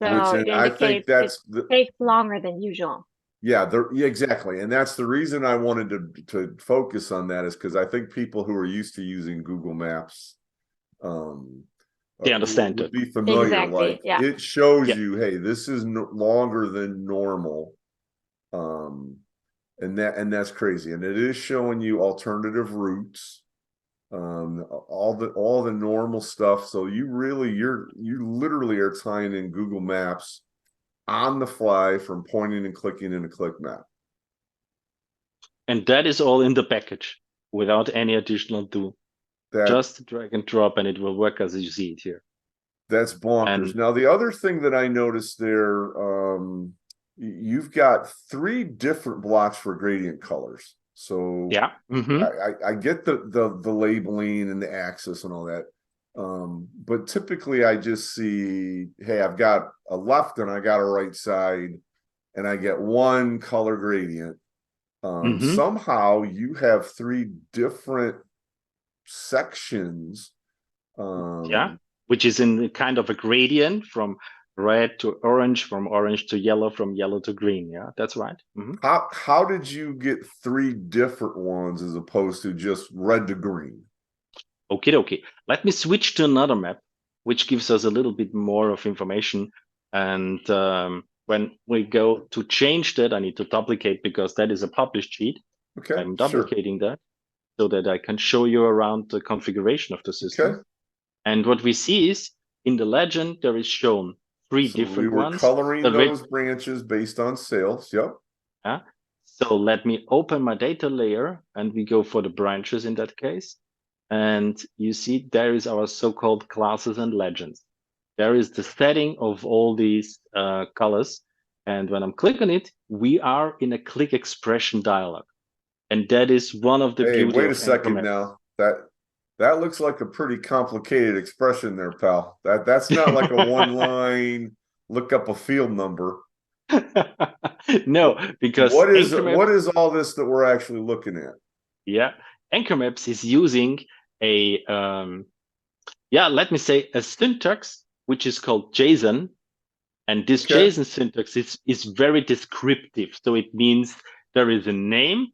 So I think that's takes longer than usual. Yeah, exactly. And that's the reason I wanted to focus on that, is because I think people who are used to using Google Maps, they understand would be familiar. Exactly. Like it shows you, hey, this is longer than normal. And that's crazy. And it is showing you alternative routes, all the normal stuff. So you literally are tying in Google Maps on the fly from pointing and clicking in a Qlik map. And that is all in the package without any additional do. Just drag and drop, and it will work as you see it here. That's bonkers. Now, the other thing that I noticed there, you've got 3 different blocks for gradient colors. So yeah, I get the labeling and the axis and all that. But typically I just see, hey, I've got a left and I got a right side, and I get one color gradient. Somehow you have 3 different sections. Which is in the kind of a gradient from red to orange, from orange to yellow, from yellow to green. Yeah, that's right. How did you get 3 different ones as opposed to just red to green? Okay. Let me switch to another map, which gives us a little bit more of information. And when we go to change that, I need to duplicate, because that is a published sheet. Okay, I'm duplicating that so that I can show you around the configuration of the system. Okay. And what we see is in the legend, there is shown 3 different ones. We were coloring those branches based on sales. Yep. So let me open my data layer, and we go for the branches in that case. And you see there is our so-called classes and legends. There is the setting of all these colors. And when I'm clicking it, we are in a Qlik expression dialog. And that is one of the beauty. Wait a second now. That looks like a pretty complicated expression there, pal. That's not like a one line look up a field number. No, because what is all this that we're actually looking at? Yeah, Anchor Maps is using a let me say a syntax which is called JSON, and this JSON syntax is very descriptive. So it means there is a name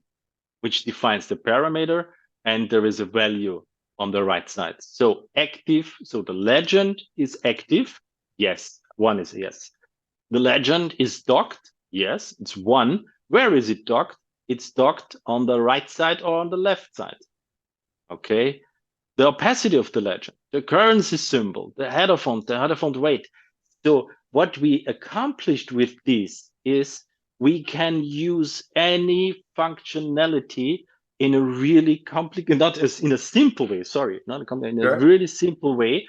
which defines the parameter, and there is a value on the right side. So active, so the legend is active. Yes, 1 is yes. The legend is docked. Yes, it's 1. Where is it docked? It's docked on the right side or on the left side. Okay. The opacity of the legend, the currency symbol, the header font weight. So what we accomplished with this is we can use any functionality in a really complicated, not as in a simple way, sorry, not a complicated, in a really simple way,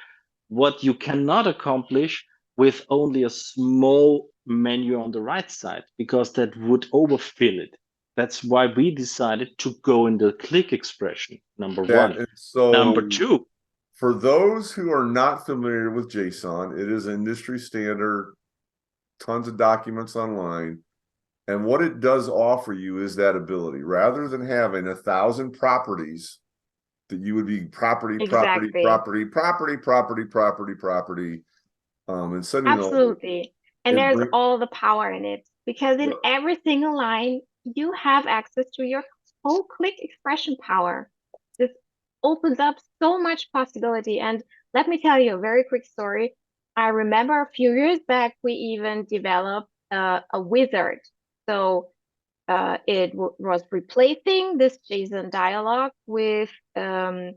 what you cannot accomplish with only a small menu on the right side, because that would overfill it. That's why we decided to go in the Qlik expression, number 1. So number 2. For those who are not familiar with JSON, it is industry standard, tons of documents online. And what it does offer you is that ability, rather than having 1,000 properties, that you would be property, and sending absolutely. And there's all the power in it, because in every single line, you have access to your whole Qlik expression power. This opens up so much possibility. And let me tell you a very quick story. I remember a few years back, we even developed a wizard. So it was replacing this JSON dialog with a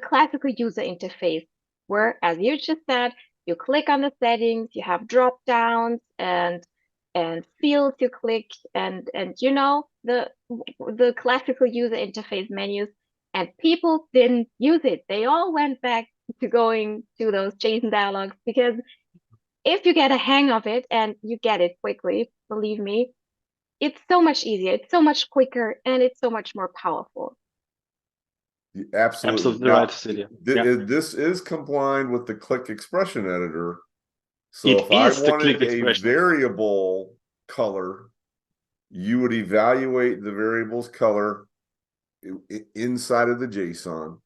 classical user interface, where, as you just said, You click on the settings, you have drop downs and fields you click, and you know, the classical user interface menus, and people didn't use it. They all went back to going to those JSON dialogues, because if you get a hang of it, and you get it quickly, believe me, it's so much easier, it's so much quicker, and it's so much more powerful. Absolutely. Absolutely Now, right, Celia. this is compliant with the Qlik expression editor. So It if I is the wanted Qlik a expression. variable color, you would evaluate the variable's color inside of the JSON.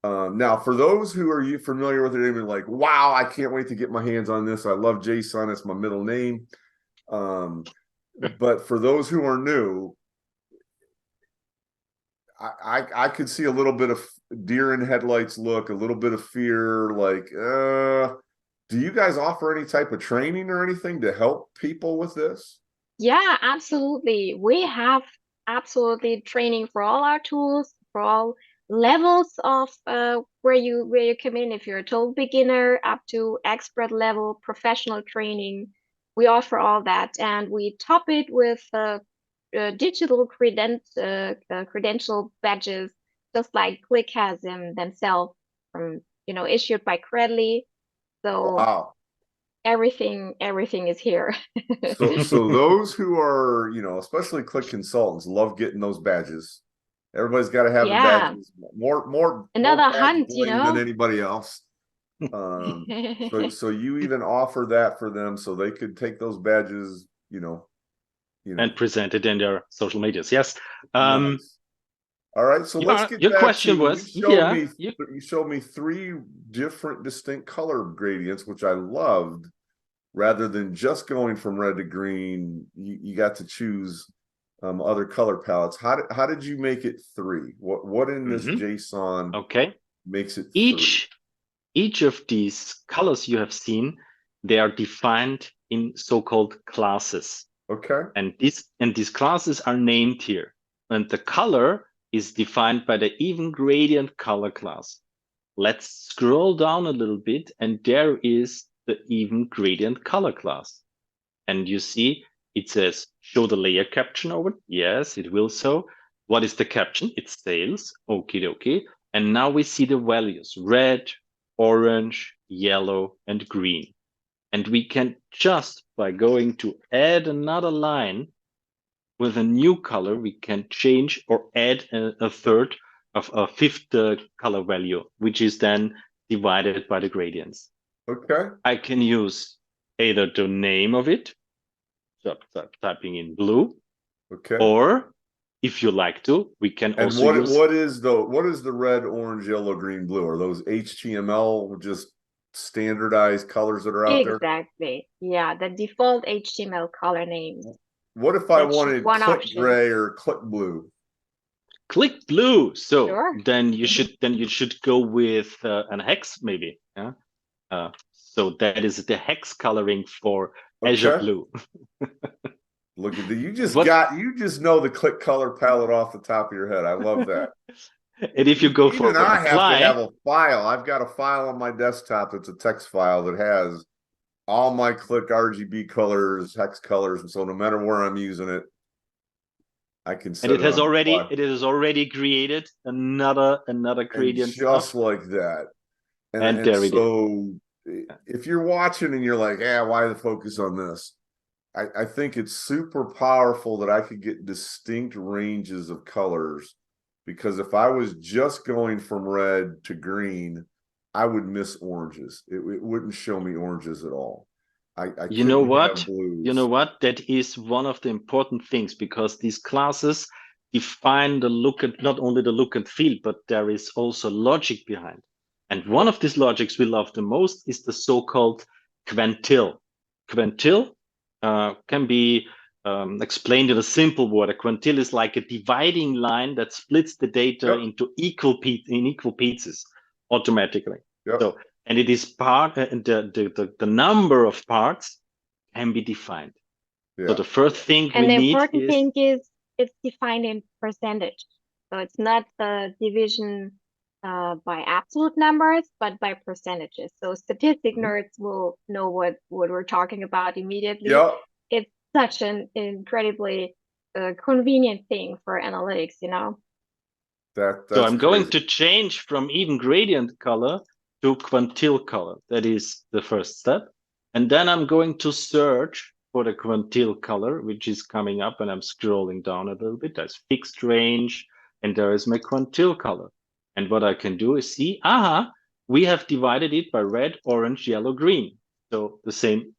Now, for those who are familiar with it, they're like, wow, I can't wait to get my hands on this. I love JSON. It's my middle name. But for those who are new, I could see a little bit of deer in headlights look, a little bit of fear, like, do you guys offer any type of training or anything to help people with this? Yeah, absolutely. We have absolutely training for all our tools, for all levels of where you come in. If you're a total beginner up to expert level professional training, we offer all that, and we top it with digital credential badges, just like Qlik has them themselves, from issued by Credly. So Wow. everything is here. So those who are, especially Qlik consultants, love getting those badges. Everybody's got to have the badges. More another badge hunt, bling than anybody else. So you even offer that for them, so they could take those badges, and present it in their social medias. Yes. Nice. All right, so let's get your back question to, was, you showed me 3 different distinct color gradients, which I loved. Rather than just going from red to green, you got to choose other color palettes. How did you make it 3? What in this JSON makes it 3? Each of these colors you have seen, they are defined in so-called classes. Okay. And these classes are named here. And the color is defined by the even gradient color class. Let's scroll down a little bit, and there is the even gradient color class. And you see it says show the layer caption over. Yes, it will so. What is the caption? It's sales. Okie dokie. And now we see the values: red, orange, yellow, and green. And we can just, by going to add another line with a new color, we can change or add a fifth color value, which is then divided by the gradients. Okay. I can use either the name of it, so typing in blue. Okay. Or if you like to, we can also use. What is the red, orange, yellow, green, blue? Are those HTML just standardized colors that are out there? Exactly. Yeah, the default HTML color names. What if I wanted Qlik gray or Qlik blue? Qlik blue. So sure. then you should go with an hex maybe. Yeah. So that is the hex coloring for Azure Blue. Look at that! You just know the Qlik color palette off the top of your head. I love that. And if you go for I have to have a file. I've got a file on my desktop that's a text file that has all my Qlik RGB colors, hex colors, and so no matter where I'm using it, I can set it has already created another gradient just like that. And there so if you're watching and you're like, why the focus on this? I think it's super powerful that I could get distinct ranges of colors, because if I was just going from red to green, I would miss oranges. It wouldn't show me oranges at all. You know what? That is one of the important things, because these classes define the look and not only the look and feel, but there is also logic behind. And one of these logics we love the most is the so-called quantile. Quantile can be explained in a simple word. A quantile is like a dividing line that splits the data into equal pieces automatically. So, and it is the number of parts can be defined. So the first thing the important thing is it's defined in percentage. So it's not the division by absolute numbers, but by percentages. So statistic nerds will know what we're talking about immediately. Yep. It's such an incredibly convenient thing for analytics, you know. So I'm going to change from even gradient color to quantile color. That is the first step. And then I'm going to search for the quantile color, which is coming up, and I'm scrolling down a little bit. There's fixed range, and there is my quantile color. And what I can do is see, we have divided it by red, orange, yellow, green. So the same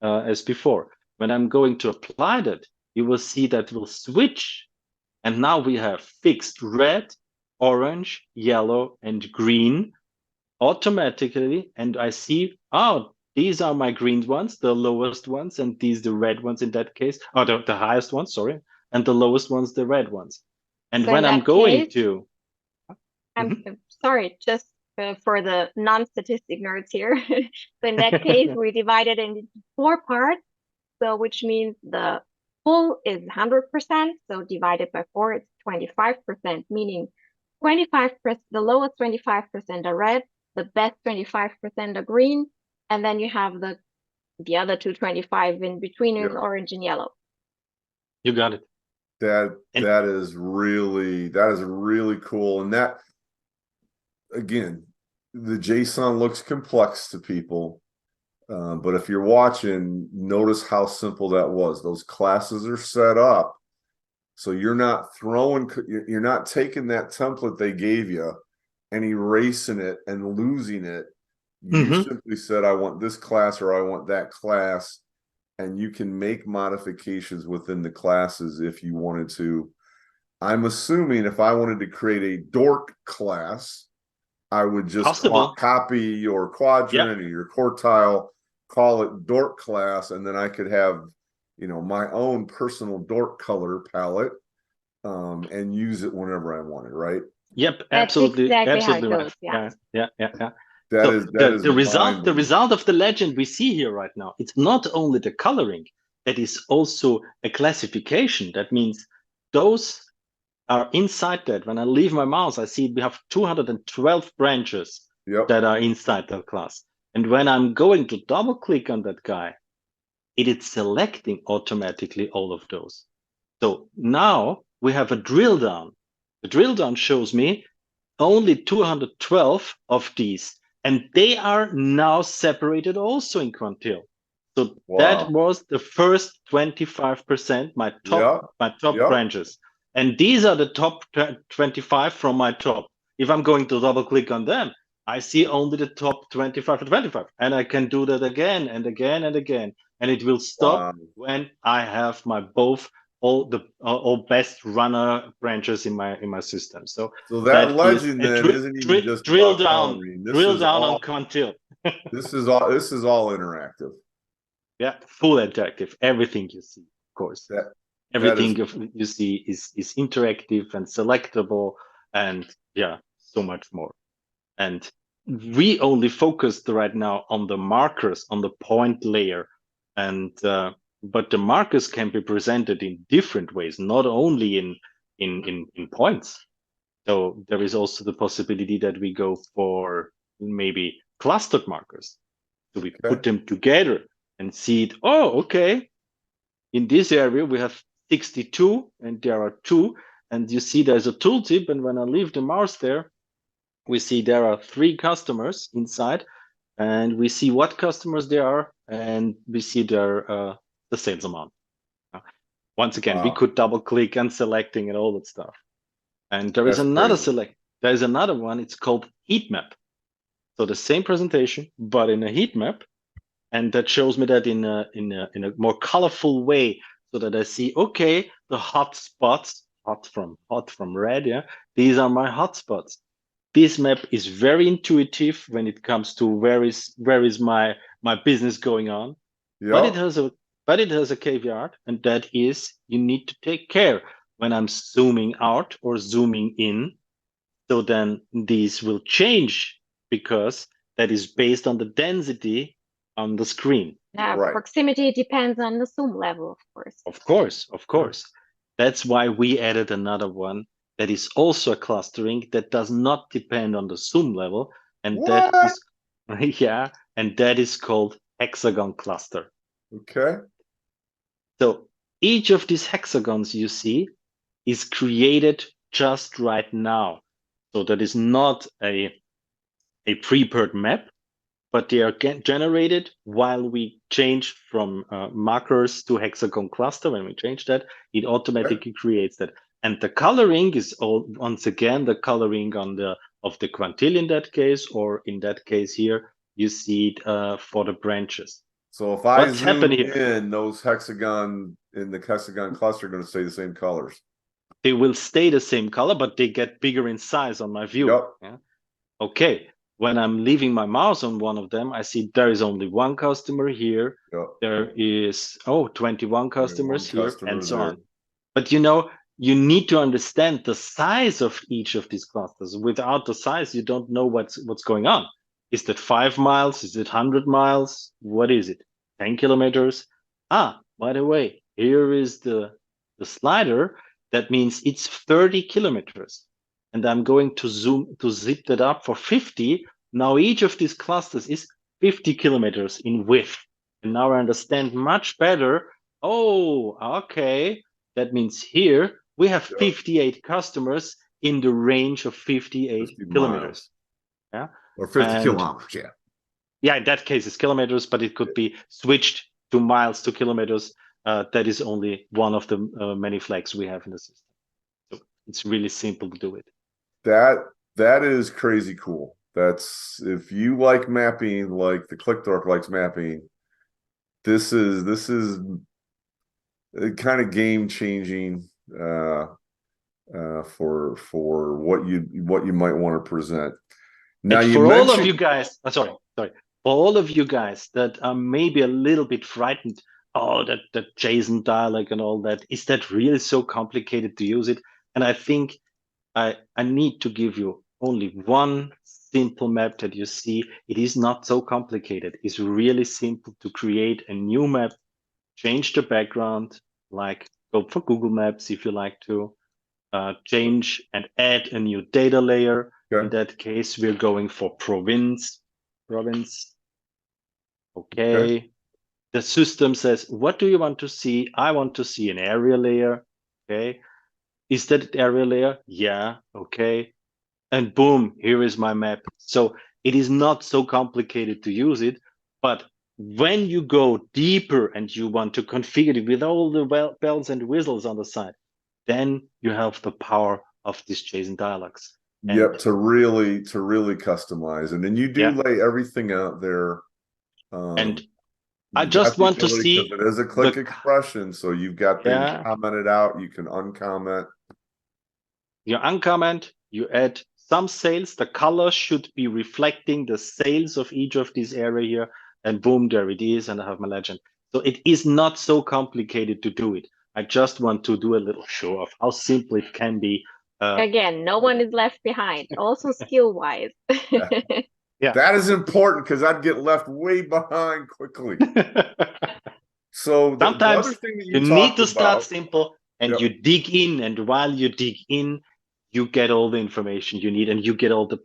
as before. When I'm going to apply that, you will see that will switch. And now we have fixed red, orange, yellow, and green automatically. And I see, these are my green ones, the lowest ones, and these the red ones in that case, or the highest ones, sorry, and the lowest ones, the red ones. And so when I'm going to... I'm sorry, just for the non-statistic nerds here. So in that case, we divided it into 4 parts. So which means the full is 100%. So divided by 4, it's 25%, meaning 25%, the lowest 25% are red, the best 25% are green, and then you have the other 25 in between in orange and yellow. You got it. That is really cool. And that, again, the JSON looks complex to people. But if you're watching, notice how simple that was. Those classes are set up. So you're not taking that template they gave you and erasing it and losing it. You simply said, I want this class or I want that class. And you can make modifications within the classes if you wanted to. I'm assuming if I wanted to create a Dork class, I would just copy your quadrant or your quartile, call it Dork class, and then I could have, my own personal Dork color palette, and use it whenever I wanted, right? Yep, absolutely. That's exactly absolutely how it right. goes, Yeah. That is the result of the legend we see here right now. It's not only the coloring, that is also a classification. That means those are inside that. When I leave my mouse, I see we have 212 branches that are inside that class. And when I'm going to double click on that guy, it is selecting automatically all of those. So now we have a drill down. The drill down shows me only 212 of these, and they are now separated also in quantile. So that was the first 25%, my top branches. And these are the top 25 from my top. If I'm going to double click on them, I see only the top 25 to 25. And I can do that again and again and again. And it will stop when I have my all best runner branches in my system. So that legend then isn't even just drill down on quantile. This is all interactive. Yeah, full interactive. Everything you see, of course. Everything you see is interactive and selectable, and so much more. And we only focused right now on the markers, on the point layer, and but the markers can be presented in different ways, not only in points. So there is also the possibility that we go for maybe clustered markers. So we put them together and see it. Oh, okay. In this area, we have 62 and there are 2. And you see there's a tooltip. And when I leave the mouse there, we see there are 3 customers inside. And we see what customers there are. And we see the sales amount. Once again, we could double click and selecting and all that stuff. And there is another There's another one. It's called heat map. So the same presentation, but in a heat map. And that shows me that in a more colorful way, so that I see, okay, the hot spots, hot from red, these are my hot spots. This map is very intuitive when it comes to where is my business going on. But it has a caveat, and that is you need to take care when I'm zooming out or zooming in. So then these will change, because that is based on the density on the screen. Proximity depends on the zoom level, of course. Of course. That's why we added another one that is also a clustering that does not depend on the zoom level, and What? that is yeah, and that is called hexagon cluster. Okay. So each of these hexagons you see is created just right now. So that is not a prepared map, but they are generated while we change from markers to hexagon cluster. When we change that, it automatically creates that. And the coloring is once again the coloring of the quantile in that case, or in that case here, you see it for the branches. So if I What's zoom happening here? in, those hexagon in the hexagon cluster are going to stay the same colors. They will stay the same color, but they get bigger in size on my view. Yep. Yeah? Okay. When I'm leaving my mouse on one of them, I see there is only one customer here. Yep. There is 21 customers here, customer and so there. on. But you need to understand the size of each of these clusters. Without the size, you don't know what's going on. Is that 5 miles? Is it 100 miles? What is it? 10 kilometers? By the way, here is the slider. That means it's 30 kilometers. And I'm going to zip that up for 50. Now each of these clusters is 50 kilometers in width. And now I understand much better. Oh, okay. That means here we have 58 customers in the range of 58 kilometers. Yeah. Or 50 kilometers, yeah. Yeah, in that case it's kilometers, but it could be switched to miles to kilometers. That is only one of the many flags we have in the system. So it's really simple to do it. That is crazy cool. That's, if you like mapping, like the Dork likes mapping, this is kind of game changing for what you might want to present. Now, and for all of you guys, sorry, for all of you guys that are maybe a little bit frightened, that JSON dialog and all that, is that really so complicated to use it? And I think I need to give you only one simple map that you see. It is not so complicated. It's really simple to create a new map, change the background, like go for Google Maps if you like to, change and add a new data layer. Okay. In that case, we're going for province. Okay. The system says, what do you want to see? I want to see an area layer. Okay. Is that area layer? Yeah. Okay. And boom, here is my map. So it is not so complicated to use it, but when you go deeper and you want to configure it with all the bells and whistles on the side, then you have the power of these JSON dialogues. Yep, to really customize, and then you do lay everything out there. And I just want to see it as a Qlik expression, so you've got things commented out. You can uncomment. You uncomment. You add some sales. The color should be reflecting the sales of each of these area here, and boom, there it is, and I have my legend. So it is not so complicated to do it. I just want to do a little show of how simple it can be. Again, no one is left behind, also skill-wise. Yeah. That is important, because I'd get left way behind quickly. So sometimes the other thing that you need to start simple, and you dig in, and while you dig in, you get all the information you need, and you get all the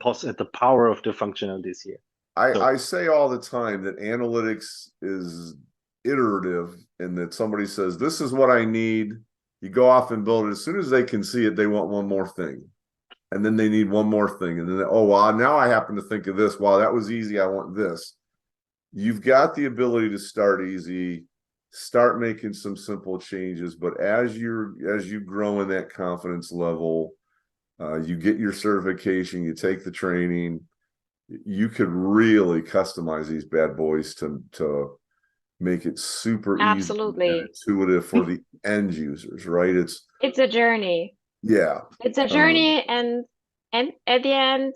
power of the functionalities here. I say all the time that analytics is iterative, and that somebody says, this is what I need. You go off and build it. As soon as they can see it, they want one more thing. And then they need one more thing. And then, oh, well, now I happen to think of this. Wow, that was easy. I want this. You've got the ability to start easy, start making some simple changes. But as you grow in that confidence level, you get your certification, you take the training, you could really customize these bad boys to make it super easy and intuitive for the end users, right? It's a journey. Yeah. It's a journey, and at the end,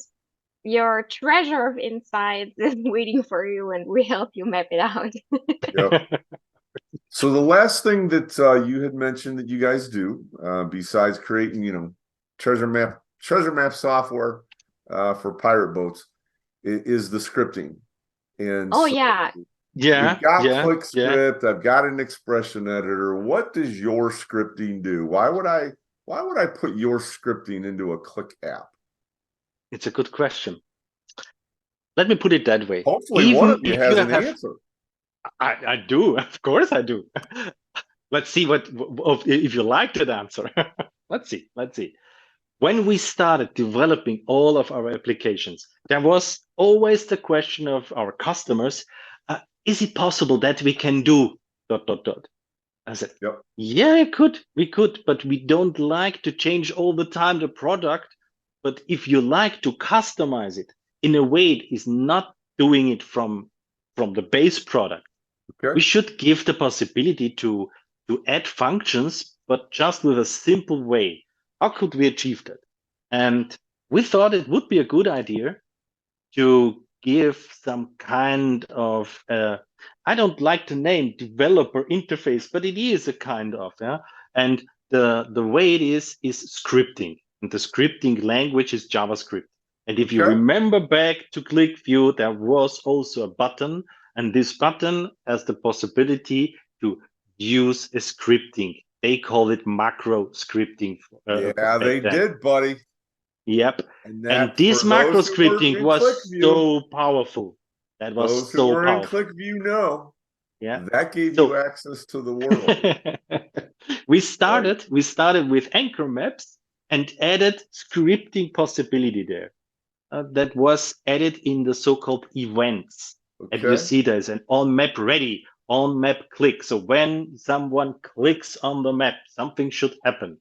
your treasure of insights is waiting for you, and we help you map it out. Yep. So the last thing that you had mentioned that you guys do, besides creating, treasure map software for pirate boats, is the scripting. And yeah, we've got Qlik Script. I've got an expression editor. What does your scripting do? Why why would I put your scripting into a Qlik app? It's a good question. Let me put it that way. Hopefully one of you has an answer. I do, of course I do. Let's see if you like that answer. Let's see. When we started developing all of our applications, there was always the question of our customers, is it possible that we can do ... I said, yep. Yeah, we could, but we don't like to change all the time the product. But if you like to customize it in a way it is not doing it from the base product, okay, we should give the possibility to add functions, but just with a simple way. How could we achieve that? And we thought it would be a good idea to give some kind of, I don't like the name developer interface, but it is a kind of, yeah. And the way it is scripting. And the scripting language is JavaScript. And if you remember back to QlikView, there was also a button, and this button has the possibility to use a scripting. They call it macro scripting. Yeah, they did, buddy. Yep. And this macro scripting was so powerful. That was so powerful. In QlikView know. Yeah. That gave you access to the world. we started with anchor maps and added scripting possibility there. That was added in the so-called events. And you see there's an on map ready, on map click. So when someone clicks on the map, something should happen.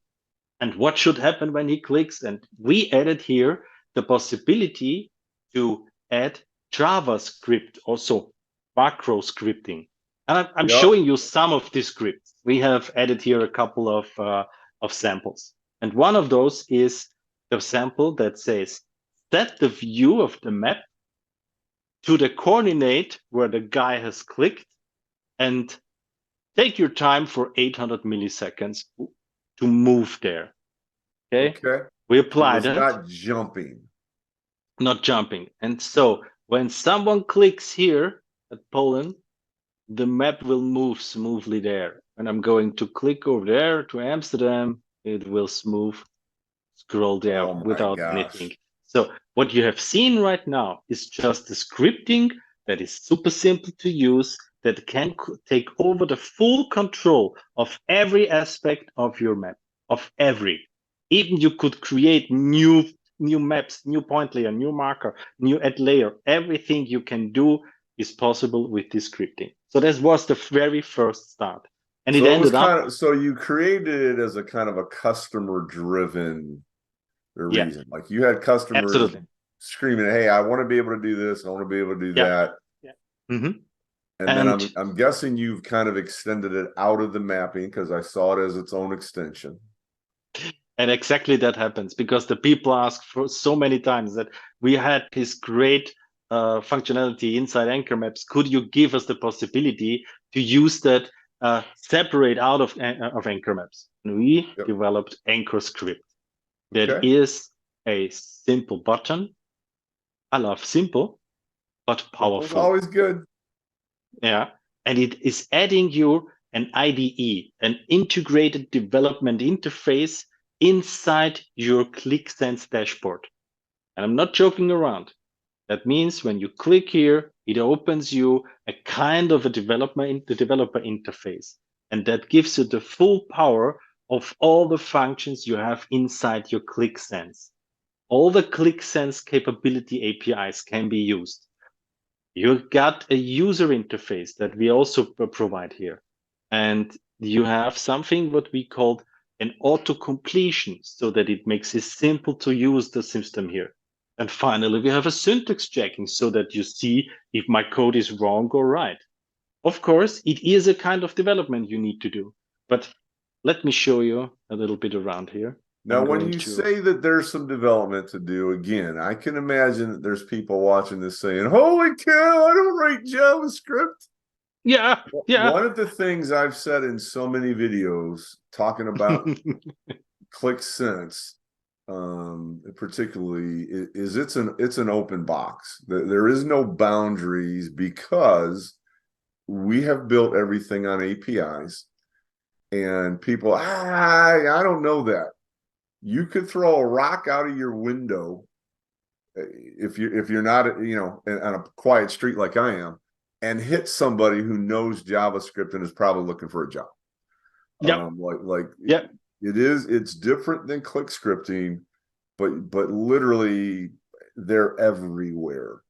And what should happen when he clicks? And we added here the possibility to add JavaScript, also macro scripting. And I'm showing you some of these scripts. We have added here a couple of samples. And one of those is the sample that says, set the view of the map to the coordinate where the guy has clicked and take your time for 800 milliseconds to move there. Okay. We applied it. Not jumping. Not jumping. And so when someone clicks here at Poland, the map will move smoothly there. When I'm going to click over there to Amsterdam, it will smooth scroll there without anything. So what you have seen right now is just the scripting that is super simple to use, that can take over the full control of every aspect of your map, of every. Even you could create new maps, new point layer, new marker, new add layer. Everything you can do is possible with this scripting. So this was the very first start. And so it ended up. So you created it as a kind of a customer-driven reason. Like you had customers screaming, "Hey, I want to be able to do this. I want to be able to do that." Yeah. Mm-hmm. And then I'm guessing you've kind of extended it out of the mapping because I saw it as its own extension. And exactly that happens because the people ask for so many times that we had this great functionality inside anchor maps. Could you give us the possibility to use that separate out of anchor maps? And we developed anchor script. That is a simple button. I love simple, but powerful. Simple's always good. Yeah. And it is adding you an IDE, an integrated development interface inside your Qlik Sense dashboard. And I'm not joking around. That means when you click here, it opens you a kind of a developer interface. And that gives you the full power of all the functions you have inside your Qlik Sense. All the Qlik Sense capability APIs can be used. You got a user interface that we also provide here. And you have something what we call an auto completion so that it makes it simple to use the system here. And finally, we have a syntax checking so that you see if my code is wrong or right. Of course, it is a kind of development you need to do, but let me show you a little bit around here. Now, when you say that there's some development to do, again, I can imagine that there's people watching this saying, "Holy cow, I don't write JavaScript." Yeah. One of the things I've said in so many videos talking about Qlik Sense, particularly, is it's an open box. There is no boundaries because we have built everything on APIs, and people, I don't know that. you could throw a rock out of your window if you're not, you know, on a quiet street like I am, and hit somebody who knows JavaScript and is probably looking for a job. Yeah. It's different than Qlik scripting, but literally they're everywhere.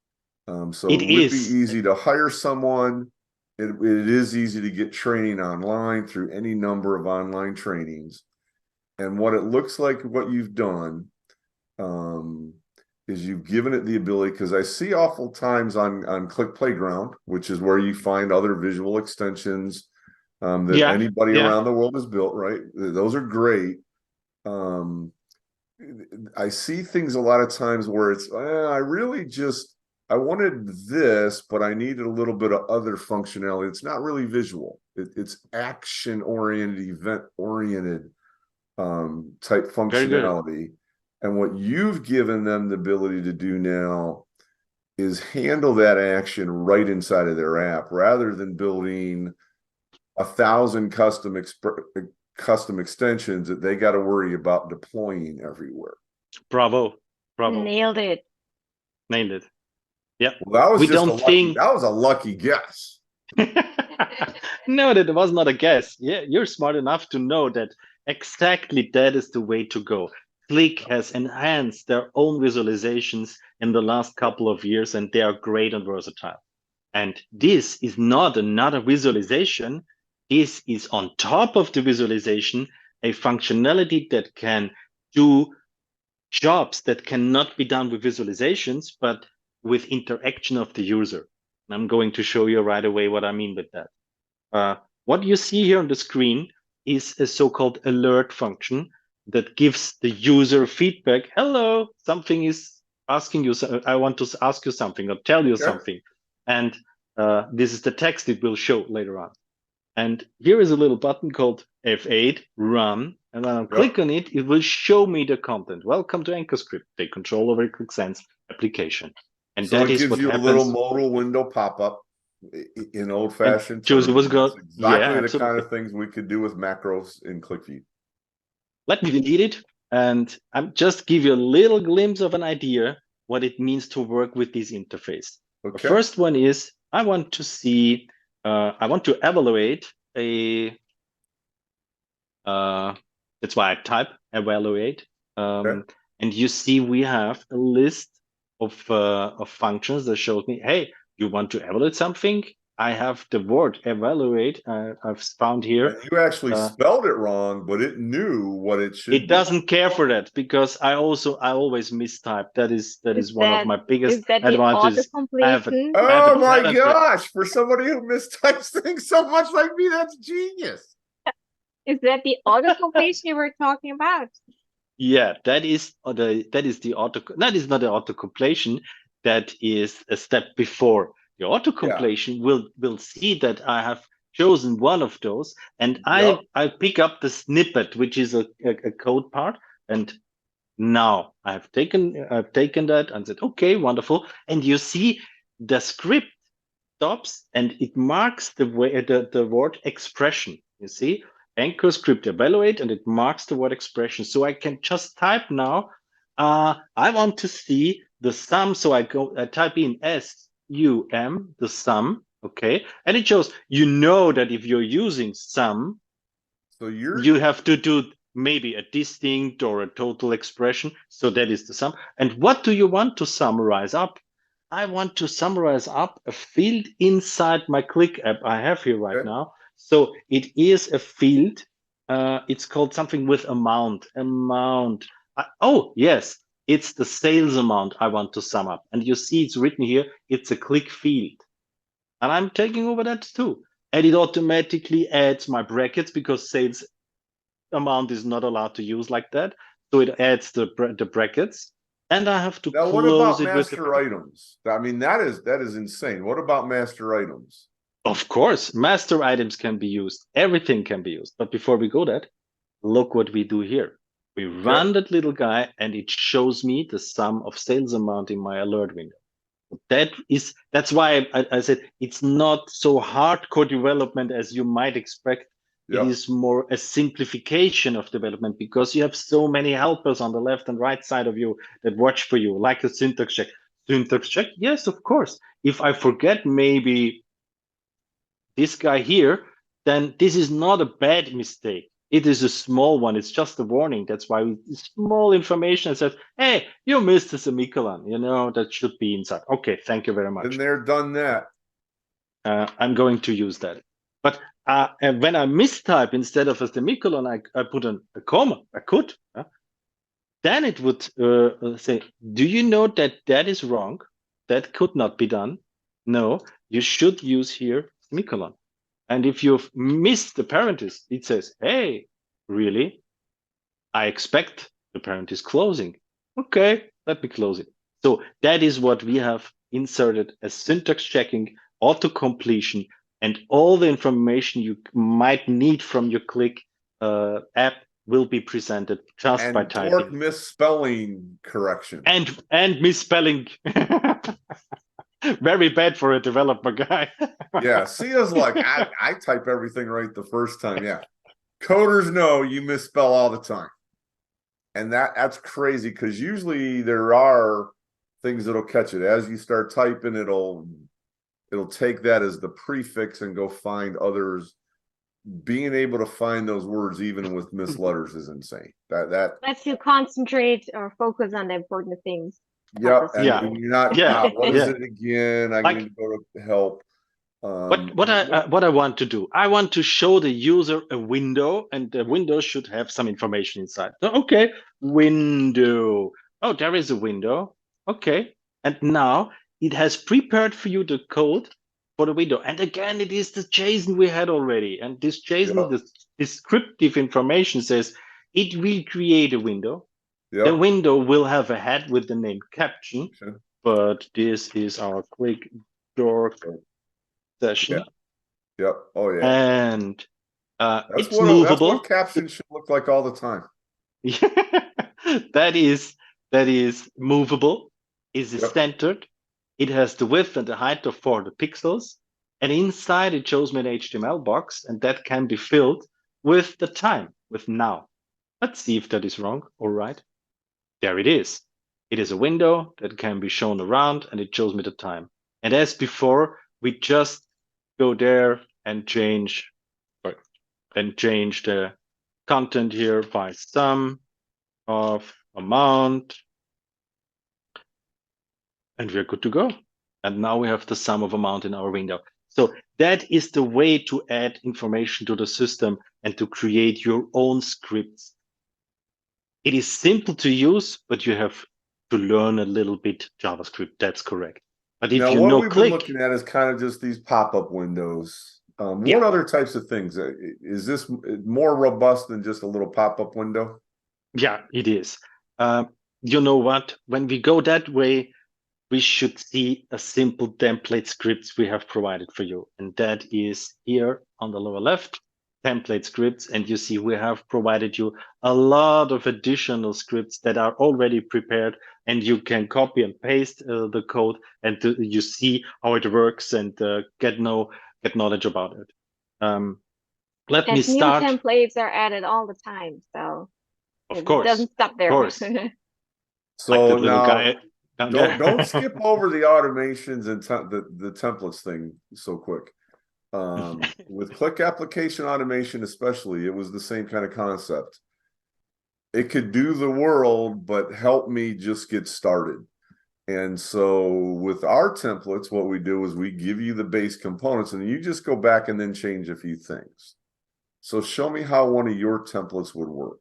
So it would be easy to hire someone. It is easy to get training online through any number of online trainings. And what it looks like, what you've done, is you've given it the ability, because I see awful times on Qlik Playground, which is where you find other visual extensions that anybody around the world has built, right? Those are great. I see things a lot of times where it's, I wanted this, but I needed a little bit of other functionality. It's not really visual. It's action-oriented, event-oriented type functionality. And what you've given them the ability to do now is handle that action right inside of their app, rather than building 1,000 custom extensions that they got to worry about deploying everywhere. Bravo. Nailed it. Yeah. Well, that was a lucky guess. No, that was not a guess. Yeah, you're smart enough to know that exactly that is the way to go. Qlik has enhanced their own visualizations in the last couple of years, and they are great and versatile. And this is not another visualization. This is on top of the visualization, a functionality that can do jobs that cannot be done with visualizations, but with interaction of the user. And I'm going to show you right away what I mean with that. What you see here on the screen is a so-called alert function that gives the user feedback. Hello, something is asking you, I want to ask you something or tell you something. And this is the text it will show later on. And here is a little button called F8, run. And when I click on it, it will show me the content. Welcome to AncoreScript. Take control over Qlik Sense application. And so that is what happens. A little modal window pop-up in old-fashioned terms. Exactly the kind of things we could do with macros in QlikView. Let me delete it, and I'm just give you a little glimpse of an idea what it means to work with this interface. The first one is I want to see, I want to evaluate a. That's why I type evaluate, and you see we have a list of functions that shows me, hey, you want to evaluate something? I have the word evaluate. I've found here. And you actually spelled it wrong, but it knew what it should. It doesn't care for that, because I always mistype. That is one of my biggest advantages. Oh my gosh! For somebody who mistypes things so much like me, that's genius. Is that the auto-completion you were talking about? Yeah, that is the auto. That is not the auto-completion. That is a step before. The auto-completion will see that I have chosen one of those, and I pick up the snippet, which is a code part, and now I've taken that and said, okay, wonderful. And you see the script stops and it marks the way the word expression. You see, AncoreScript evaluate, and it marks the word expression. So I can just type now. I want to see the sum, so I type in SUM, the sum, okay, and it shows, you know, that if you're using sum, so you have to do maybe a distinct or a total expression. So that is the sum. And what do you want to summarize up? I want to summarize up a field inside my Qlik app I have here right now. So it is a field. It's called something with amount. Oh yes. It's the sales amount I want to sum up. And you see it's written here, it's a Qlik field. And I'm taking over that too. And it automatically adds my brackets, because sales amount is not allowed to use like that. So it adds the brackets. And I have to close it. Now, what about master items? I mean, that is insane. What about master items? Of course, master items can be used. Everything can be used. But before we go that, look what we do here. We run that little guy, and it shows me the sum of sales amount in my alert window. That's why I said it's not so hardcore development as you might expect It is more a simplification of development because you have so many helpers on the left and right side of you that watch for you, like a syntax check. Syntax check, yes, of course. If I forget maybe this guy here, then this is not a bad mistake. It is a small one. It's just a warning. That's why small information says, hey, you missed a semicolon. You know, that should be inside. Okay, thank you very much. And they're done that. I'm going to use that. But and when I mistype instead of a semicolon, I put a comma. I could. Then it would say, do you know that that is wrong? That could not be done. No, you should use here semicolon. And if you've missed the parenthesis, it says, hey, really? I expect the parenthesis closing. Okay, let me close it. So that is what we have inserted as syntax checking, auto completion, and all the information you might need from your Qlik app will be presented just by typing. Dork misspelling correction. And misspelling. Very bad for a developer guy. Yeah, Sia's like, I type everything right the first time. Yeah. Coders know you misspell all the time. And that's crazy because usually there are things that'll catch it. As you start typing, it'll take that as the prefix and go find others. Being able to find those words even with missed letters is insane. That lets you concentrate or focus on the important things. Yeah, and you're not. What is it again? I need to go to help. What I want to do, I want to show the user a window, and the window should have some information inside. Okay, window. Oh, there is a window. Okay, and now it has prepared for you the code for the window. And again, it is the JSON we had already. And this JSON, the descriptive information says it will create a window. The window will have a head with the name caption, but this is our Qlik Dork session. Oh yeah. And it's movable. That's what captions should look like all the time. that is movable. Is centered. It has the width and the height of 40 pixels. And inside it shows me an HTML box, and that can be filled with the time, with now. Let's see if that is wrong or right. There it is. It is a window that can be shown around, and it shows me the time. And as before, we just go there and change the content here by sum of amount. And we're good to go. And now we have the sum of amount in our window. So that is the way to add information to the system and to create your own scripts. It is simple to use, but you have to learn a little bit JavaScript. That's correct. But if now, you what know we've been looking at is kind of just these pop-up windows. What other types of things? Is this more robust than just a little pop-up window? Yeah, it is. You know what? When we go that way, we should see a simple template scripts we have provided for you. And that is here on the lower left, template scripts. And you see we have provided you a lot of additional scripts that are already prepared, and you can copy and paste the code, and you see how it works and get knowledge about it. Let me start. New templates are added all the time, so of course, it doesn't stop there. Of course. So like now, don't skip over the automations and the templates thing so quick. With Qlik Application Automation especially, it was the same kind of concept. It could do the world, but help me just get started. And so with our templates, what we do is we give you the base components, and you just go back and then change a few things. So show me how one of your templates would work.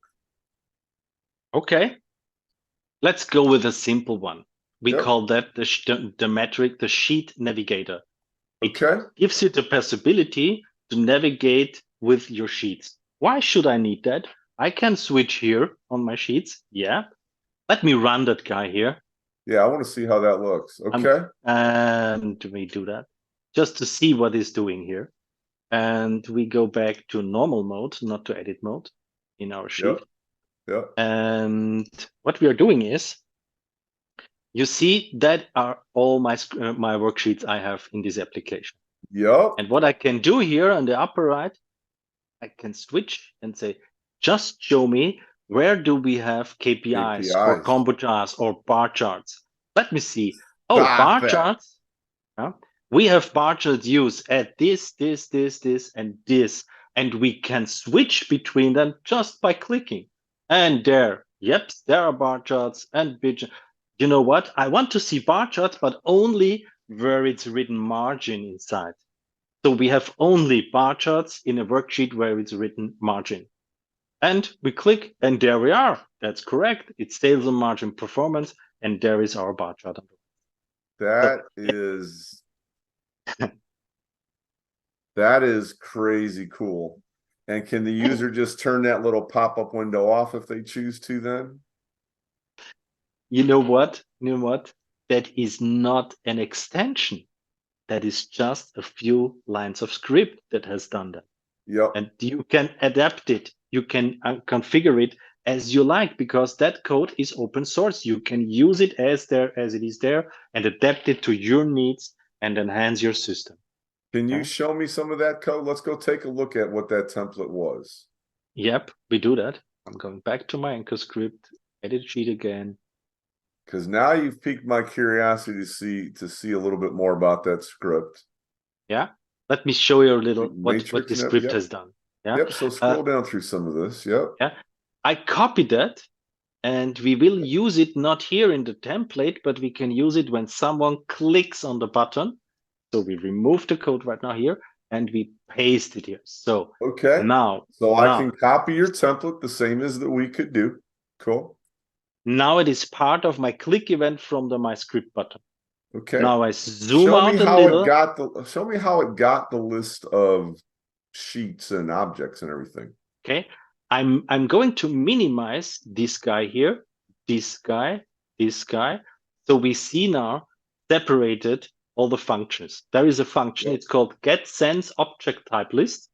Okay. Let's go with a simple one. We call that the metric, the sheet navigator. It gives you the possibility to navigate with your sheets. Why should I need that? I can switch here on my sheets. Yeah. Let me run that guy here. Yeah, I want to see how that looks. Okay. And we do that just to see what it's doing here. And we go back to normal mode, not to edit mode in our sheet. And what we are doing is, you see that are all my worksheets I have in this application. And what I can do here on the upper right, I can switch and say, just show me where do we have KPIs or combo charts or bar charts. Let me see. Oh, bar charts. We have bar charts used at this, and this. And we can switch between them just by clicking. And there, yep, there are bar charts and you know what? I want to see bar charts, but only where it's written margin inside. So we have only bar charts in a worksheet where it's written margin. And we click, and there we are. That's correct. It's sales and margin performance, and there is our bar chart. That is crazy cool. And can the user just turn that little pop-up window off if they choose to then? You know what? That is not an extension. That is just a few lines of script that has done that. Yep. And you can adapt it. You can configure it as you like, because that code is open source. You can use it as it is there and adapt it to your needs and enhance your system. Can you show me some of that code? Let's go take a look at what that template was. Yep, we do that. I'm going back to my Anchor script, edit sheet again. Because now you've piqued my curiosity to see a little bit more about that script. Yeah, let me show you a little what the script has done. Yeah. Yep. So scroll down through some of this. Yep. Yeah. I copied that, and we will use it not here in the template, but we can use it when someone clicks on the button. So we remove the code right now here, and we paste it here. So now, I can copy your template the same as that we could do. Cool. Now it is part of my click event from the My Script button. Okay. Now I zoom out a little. Show me how it got the list of sheets and objects and everything. Okay. I'm going to minimize this guy here, this guy. So we see now separated all the functions. There is a function. It's called Get Sense Object Type List.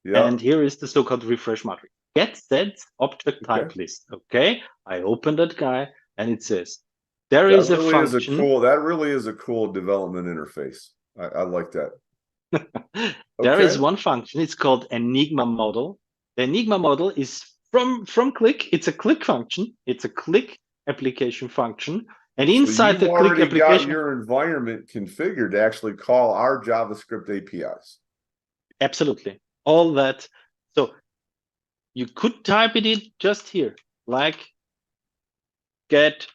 And here is the so-called refresh matrix. Get Sense Object Type List. Okay. I open that guy and it says, there is a function. That really is a cool development interface. I like that. There is one function. It's called Enigma model. The Enigma model is from Qlik. It's a Qlik function. It's a Qlik application function. And inside the Qlik application, got your environment configured to actually call our JavaScript APIs. Absolutely. All that. So you could type it in just here, like get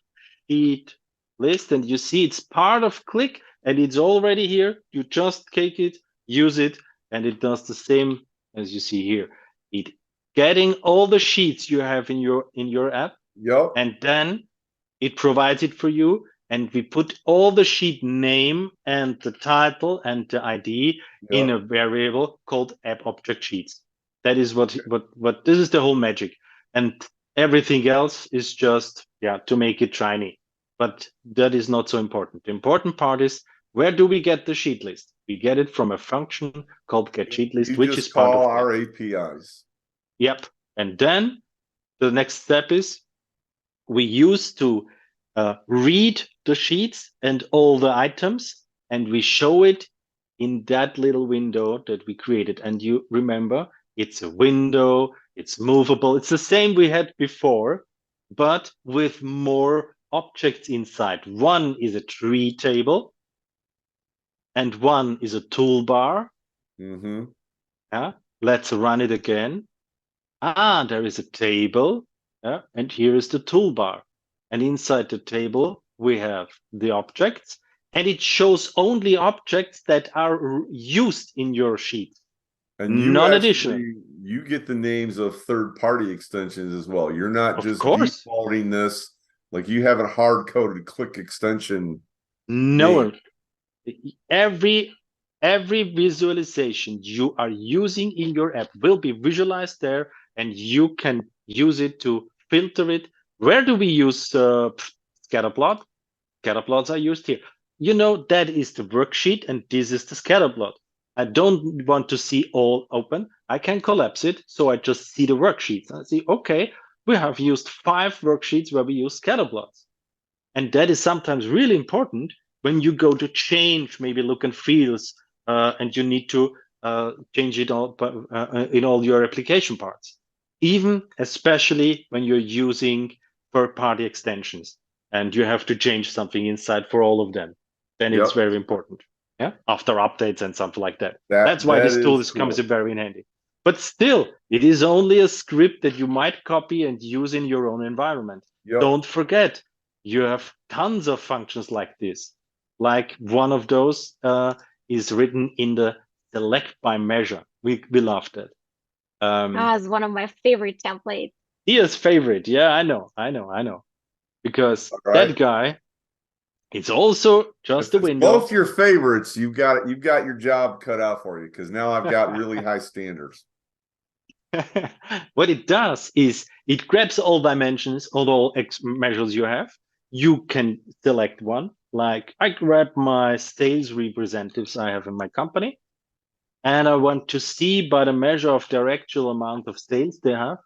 sheet list, and you see it's part of Qlik and it's already here. You just click it, use it, and it does the same as you see here. It getting all the sheets you have in your app. Yep. And then it provides it for you. And we put all the sheet name and the title and the ID in a variable called app object sheets. That is what this is the whole magic. And everything else is just, to make it shiny. But that is not so important. The important part is, where do we get the sheet list? We get it from a function called getSheetList, which is part of our APIs. Yep. And then the next step is we use to read the sheets and all the items, and we show it in that little window that we created. And you remember, it's a window, it's movable. It's the same we had before, but with more objects inside. One is a tree table, and one is a toolbar. Let's run it again. There is a table, and here is the toolbar. And inside the table, we have the objects, and it shows only objects that are used in your sheet. And you get the names of third-party extensions as well. You're not just defaulting this, like you have a hard-coded Qlik extension. No, every visualization you are using in your app will be visualized there, and you can use it to filter it. Where do we use scatterplot? Scatterplots are used here. You know, that is the worksheet, and this is the scatterplot. I don't want to see all open. I can collapse it, so I just see the worksheets. I see, okay, we have used 5 worksheets where we use scatterplots. And that is sometimes really important when you go to change maybe look and feels, and you need to change it all in all your application parts, even especially when you're using third-party extensions and you have to change something inside for all of them. Then it's very important. Yeah, after updates and something like that. That's why this tool comes in very handy. But still, it is only a script that you might copy and use in your own environment. Don't forget, you have tons of functions like this. Like one of those is written in the select by measure. We loved it. It's one of my favorite templates. Sia's favorite. Yeah, I know. Because that guy, it's also just a window. Both your favorites, you've got your job cut out for you, because now I've got really high standards. What it does is it grabs all dimensions, all measures you have. You can select one. Like I grab my sales representatives I have in my company, and I want to see by the measure of their actual amount of sales they have.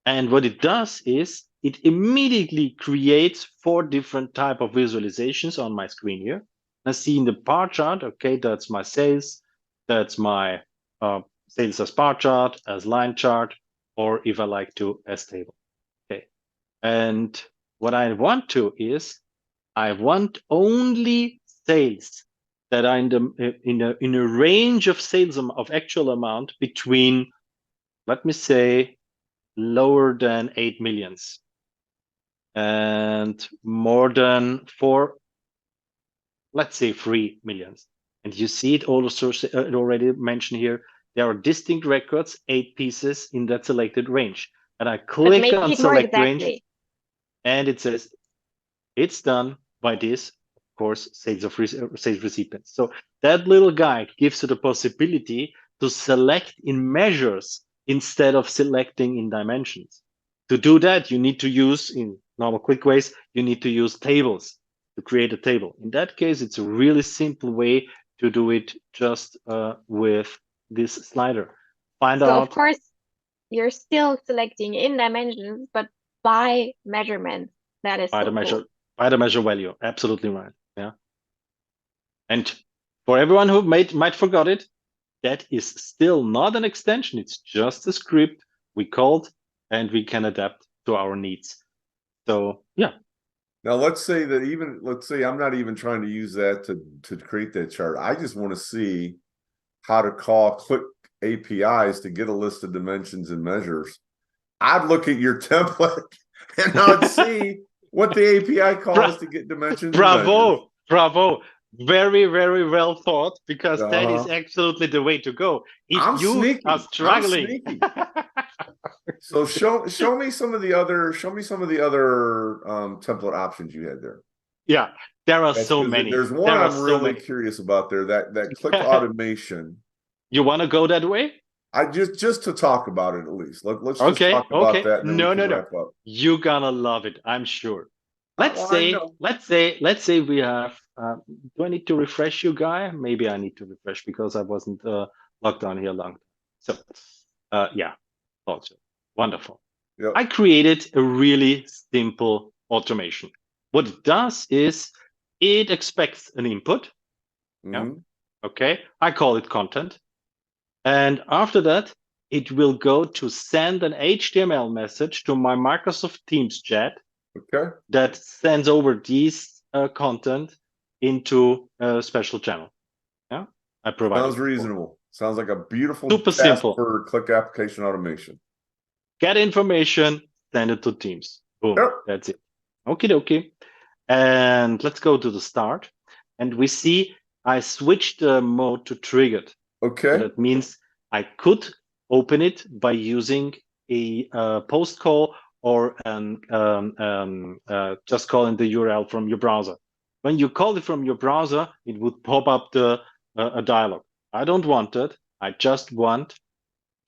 And what it does is it immediately creates 4 different type of visualizations on my screen here. I see in the bar chart, okay, that's my sales, that's my sales as bar chart, as line chart, or if I like to, as table. Okay, and what I want to is I want only sales that are in a range of sales of actual amount between, let me say, lower than 8 millions and more than 4, let's say 3 millions. And you see it also already mentioned here. There are distinct records, 8 pieces in that selected range. And I click on select range, and it says it's done by this, of course, sales recipients. So that little guy gives you the possibility to select in measures instead of selecting in dimensions. To do that, you need to use, in normal Qlik ways, you need to use tables to create a table. In that case, it's a really simple way to do it just with this slider. Of course, you're still selecting in dimensions, but by measurement. That is by the measure value. Absolutely right. Yeah. And for everyone who might forgot it, that is still not an extension. It's just a script we called, and we can adapt to our needs. So yeah. Now let's say I'm not even trying to use that to create that chart. I just want to see how to call Qlik APIs to get a list of dimensions and measures. I'd look at your template and I'd see what the API calls to get dimensions. Bravo. Very, very well thought, because that is absolutely the way to go. If you are struggling. So show me some of the other template options you had there. Yeah, there are so many. There's one I'm really curious about there, that Qlik Automation. You want to go that way? I just to talk about it at least. Let's just talk about that. No. You're gonna love it, I'm sure. Let's say we have. Do I need to refresh you, guy? Maybe I need to refresh because I wasn't logged on here long. So, yeah, also wonderful. Yep. I created a really simple automation. What it does is it expects an input. Yeah. Okay. I call it content, and after that, it will go to send an HTML message to my Microsoft Teams chat. Okay. That sends over these content into a special channel. Yeah, I provide. Sounds reasonable. Sounds like a beautiful super simple for Qlik Application Automation. Get information, send it to Teams. Boom. Yep. That's it. Okie dokie. And let's go to the start. And we see I switched the mode to triggered. Okay. So that means I could open it by using a post call, or just calling the URL from your browser. When you call it from your browser, it would pop up a dialog. I don't want that. I just want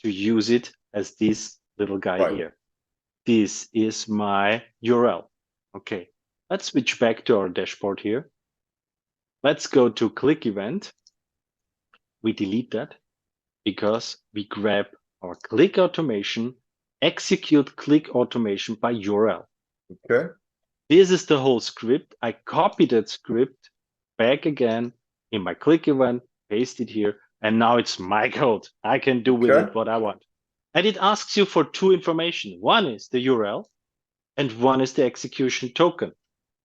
to use it as this little guy here. This is my URL. Okay, let's switch back to our dashboard here. Let's go to Qlik event. We delete that because we grab our Qlik automation, execute Qlik automation by URL. Okay. This is the whole script. I copy that script back again in my Qlik event, paste it here, And now it's my code. I can do with it what I want. And it asks you for two information. One is the URL and one is the execution token.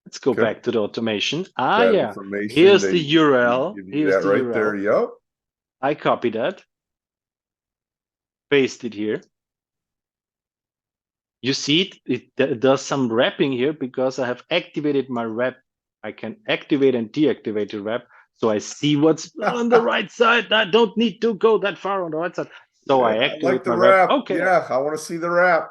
Let's go back to the automation. Here's the URL. Here's the URL. There, yep. I copy that, paste it here. You see it does some wrapping here because I have activated my wrap. I can activate and deactivate the wrap. So I see what's on the right side. I don't need to go that far on the right side. So I activate my wrap. Okay. Yeah, I want to see the wrap.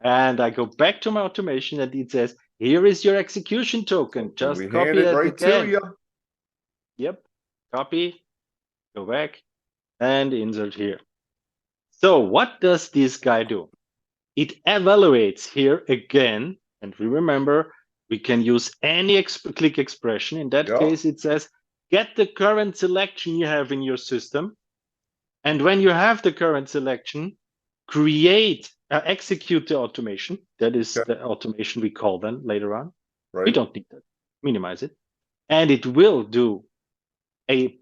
And I go back to my automation and it says, here is your execution token. Just copy it right again. To you. Yep. Copy, go back and insert here. So what does this guy do? It evaluates here again. And we remember, we can use any Qlik expression. In that case, it says, get the current selection you have in your system. And when you have the current selection, execute the automation. That is the automation we call then later on. Right. We don't need that. Minimize it. And it will do a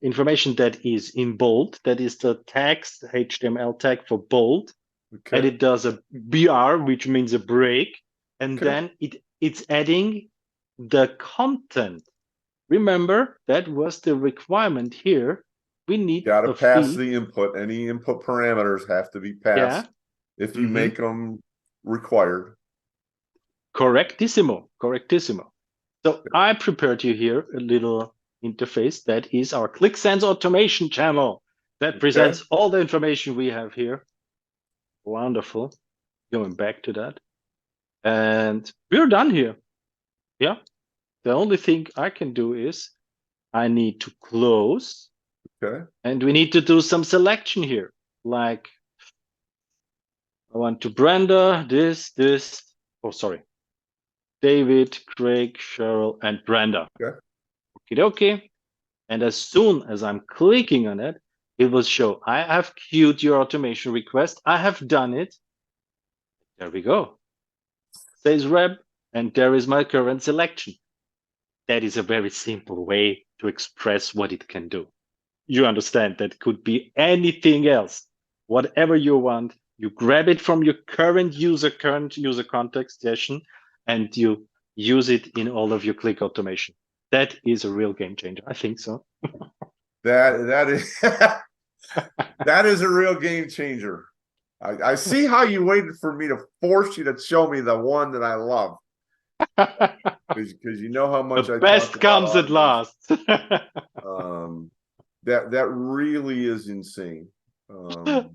information that is in bold. That is the text, HTML tag for bold. And it does a BR, which means a break. And then it's adding the content. Remember, that was the requirement here. We need to pass the input. Any input parameters have to be passed if you make them required. Correctissimo. So I prepared you here a little interface that is our Qlik Sense Automation channel that presents all the information we have here. Wonderful. Going back to that. And we're done here. Yeah. The only thing I can do is I need to close. And we need to do some selection here. Like I want to Brenda, this. Oh, sorry. David, Craig, Cheryl, and Brenda. Okay. And as soon as I'm clicking on it, it will show I have queued your automation request. I have done it. There we go. Says rep, and there is my current selection. That is a very simple way to express what it can do. You understand that could be anything else. Whatever you want, you grab it from your current user context session, and you use it in all of your Qlik automation. That is a real game changer. I think so. That is that is a real game changer. I see how you waited for me to force you to show me the one that I love. Because you know how much the best comes at last. That really is insane. And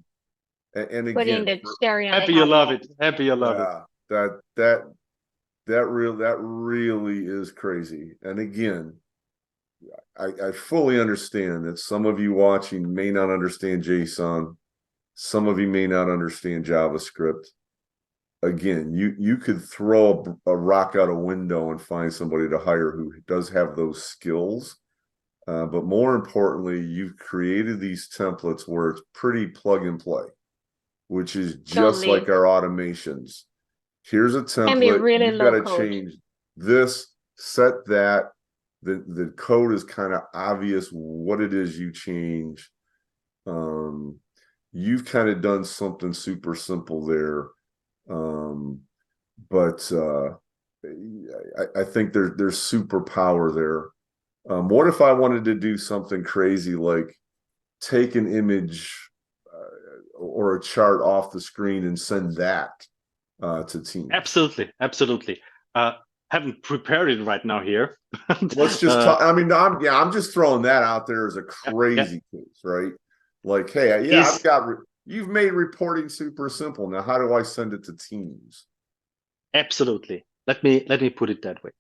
again, putting the cherry on happy you love it. Happy you love it. That really is crazy. And again, I fully understand that some of you watching may not understand JSON. Some of you may not understand JavaScript. Again, you could throw a rock out a window and find somebody to hire who does have those skills. But more importantly, you've created these templates where it's pretty plug and play, which is just like our automations. Here's a template. Really you've got to change this, set that. The code is kind of obvious what it is you change. You've kind of done something super simple there. But I think there's superpower there. What if I wanted to do something crazy like take an image or a chart off the screen and send that to teams? Absolutely. Haven't prepared it right now here. Let's just talk. I mean, I'm just throwing that out there as a crazy case, right? Like, hey, you've made reporting super simple. Now, how do I send it to teams? Absolutely. Let me put it that way.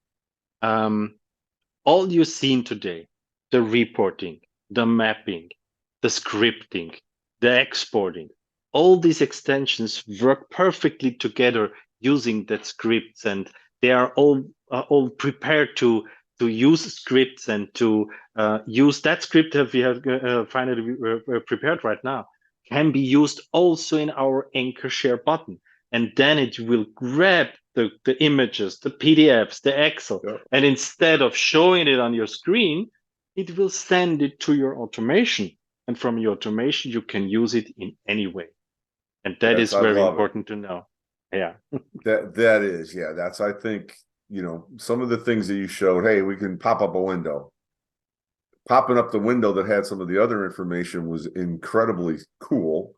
All you've seen today, the reporting, the mapping, the scripting, the exporting, all these extensions work perfectly together using that scripts, and they are all prepared to use scripts and to use that script that we have finally prepared right now can be used also in our anchor share button. And then it will grab the images, the PDFs, the Excel. And instead of showing it on your screen, it will send it to your automation. And from your automation, you can use it in any way. And that is very important to know. Yeah. That is, yeah. That's, I think, some of the things that you showed, hey, we can pop up a window. Popping up the window that had some of the other information was incredibly cool.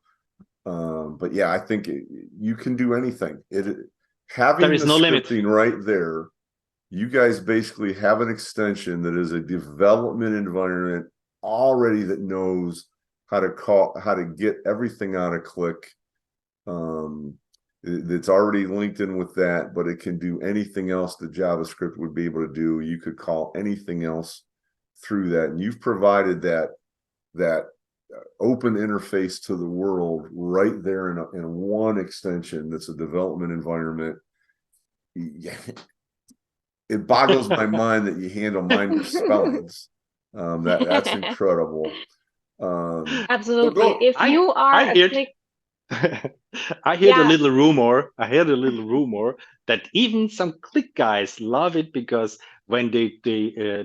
But yeah, I think you can do anything. Having the scripting right there, you guys basically have an extension that is a development environment already that knows how to get everything out of Qlik. It's already linked in with that, but it can do anything else that JavaScript would be able to do. You could call anything else through that, and you've provided that open interface to the world right there in one extension that's a development environment. Yeah. It boggles my mind that you handle minor spellings. That's incredible. Absolutely. If you are a Qlik, I heard a little rumor. I heard a little rumor that even some Qlik guys love it because when they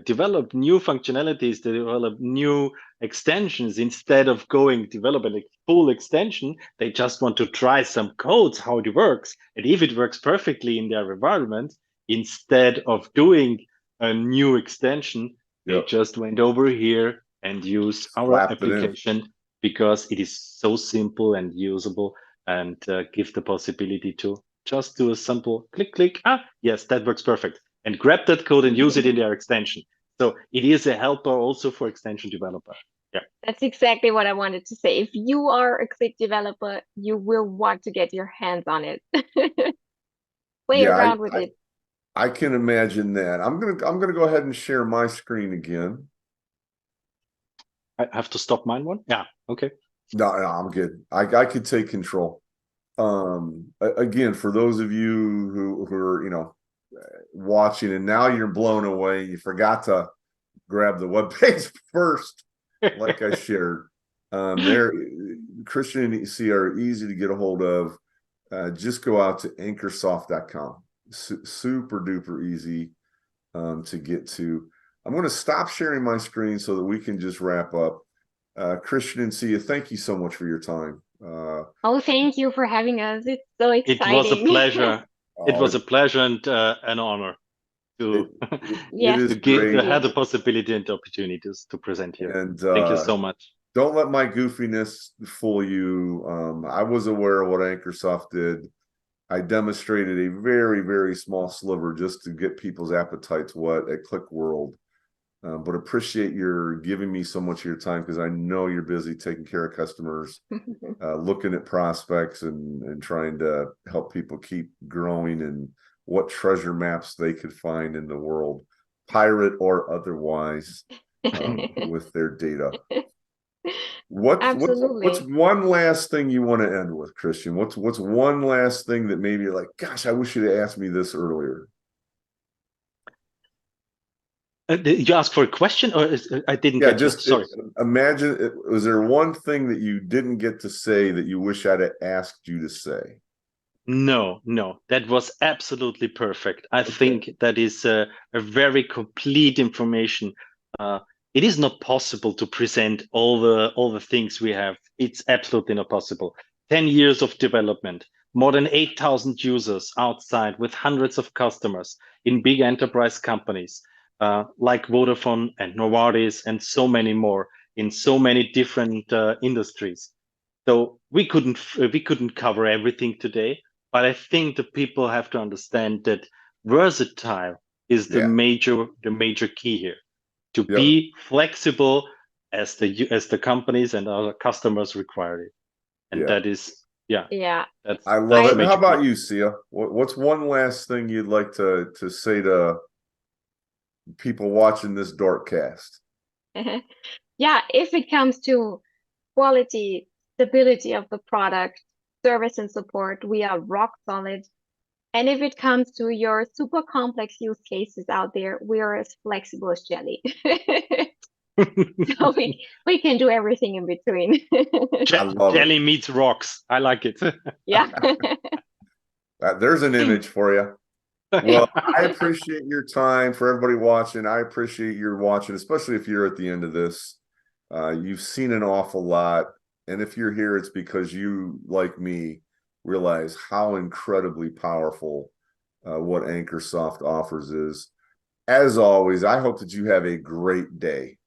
develop new functionalities, they develop new extensions, instead of developing a full extension, they just want to try some codes, how it works. And if it works perfectly in their environment, instead of doing a new extension, they just went over here and used our application because it is so simple and usable, and give the possibility to just do a simple click. Yes, that works perfect. And grab that code and use it in their extension. So it is a helper also for extension developer. Yeah, that's exactly what I wanted to say. If you are a Qlik developer, you will want to get your hands on it. Play around with it. I can imagine that. I'm gonna go ahead and share my screen again. I have to stop mine one? Yeah, okay. No, I'm good. I could take control. Again, for those of you who are watching and now you're blown away, you forgot to grab the web page first, like I shared. There, Christian and Sia are easy to get a hold of. Just go out to ancoreSoft.com. Super duper easy to get to. I'm going to stop sharing my screen so that we can just wrap up. Christian and Sia, thank you so much for your time. Oh, thank you for having us. It's so exciting. It was a pleasure. It was a pleasure and an honor to have the possibility and the opportunities to present here. And thank you so much. Don't let my goofiness fool you. I was aware of what ancoreSoft did. I demonstrated a very, very small sliver just to get people's appetites wet at Qlik World. But appreciate your giving me so much of your time, because I know you're busy taking care of customers, looking at prospects and trying to help people keep growing and what treasure maps they could find in the world, pirate or otherwise, with their data. What's one last thing you want to end with, Christian? What's one last thing that maybe you're like, gosh, I wish you'd asked me this earlier? You asked for a question, or I didn't get just sorry. Imagine, was there one thing that you didn't get to say that you wish I'd asked you to say? No, that was absolutely perfect. I think that is a very complete information. It is not possible to present all the things we have. It's absolutely not possible. 10 years of development, more than 8,000 users outside with hundreds of customers in big enterprise companies. Like Vodafone and Novartis and so many more in so many different industries. So we couldn't cover everything today, but I think the people have to understand that versatile is the major key here. To be flexible as the companies and our customers require it, and that is That's, I love it. How about you, Sia? What's one last thing you'd like to say to people watching this Dork Cast? Yeah, if it comes to quality, stability of the product, service and support, we are rock solid. And if it comes to your super complex use cases out there, we are as flexible as jelly. So we can do everything in between. Jelly meets rocks. I like it. Yeah. There's an image for you. Well, I appreciate your time. For everybody watching, I appreciate your watching, especially if you're at the end of this. You've seen an awful lot. And if you're here, it's because you, like me, realize how incredibly powerful what ancoreSoft offers is. As always, I hope that you have a great day.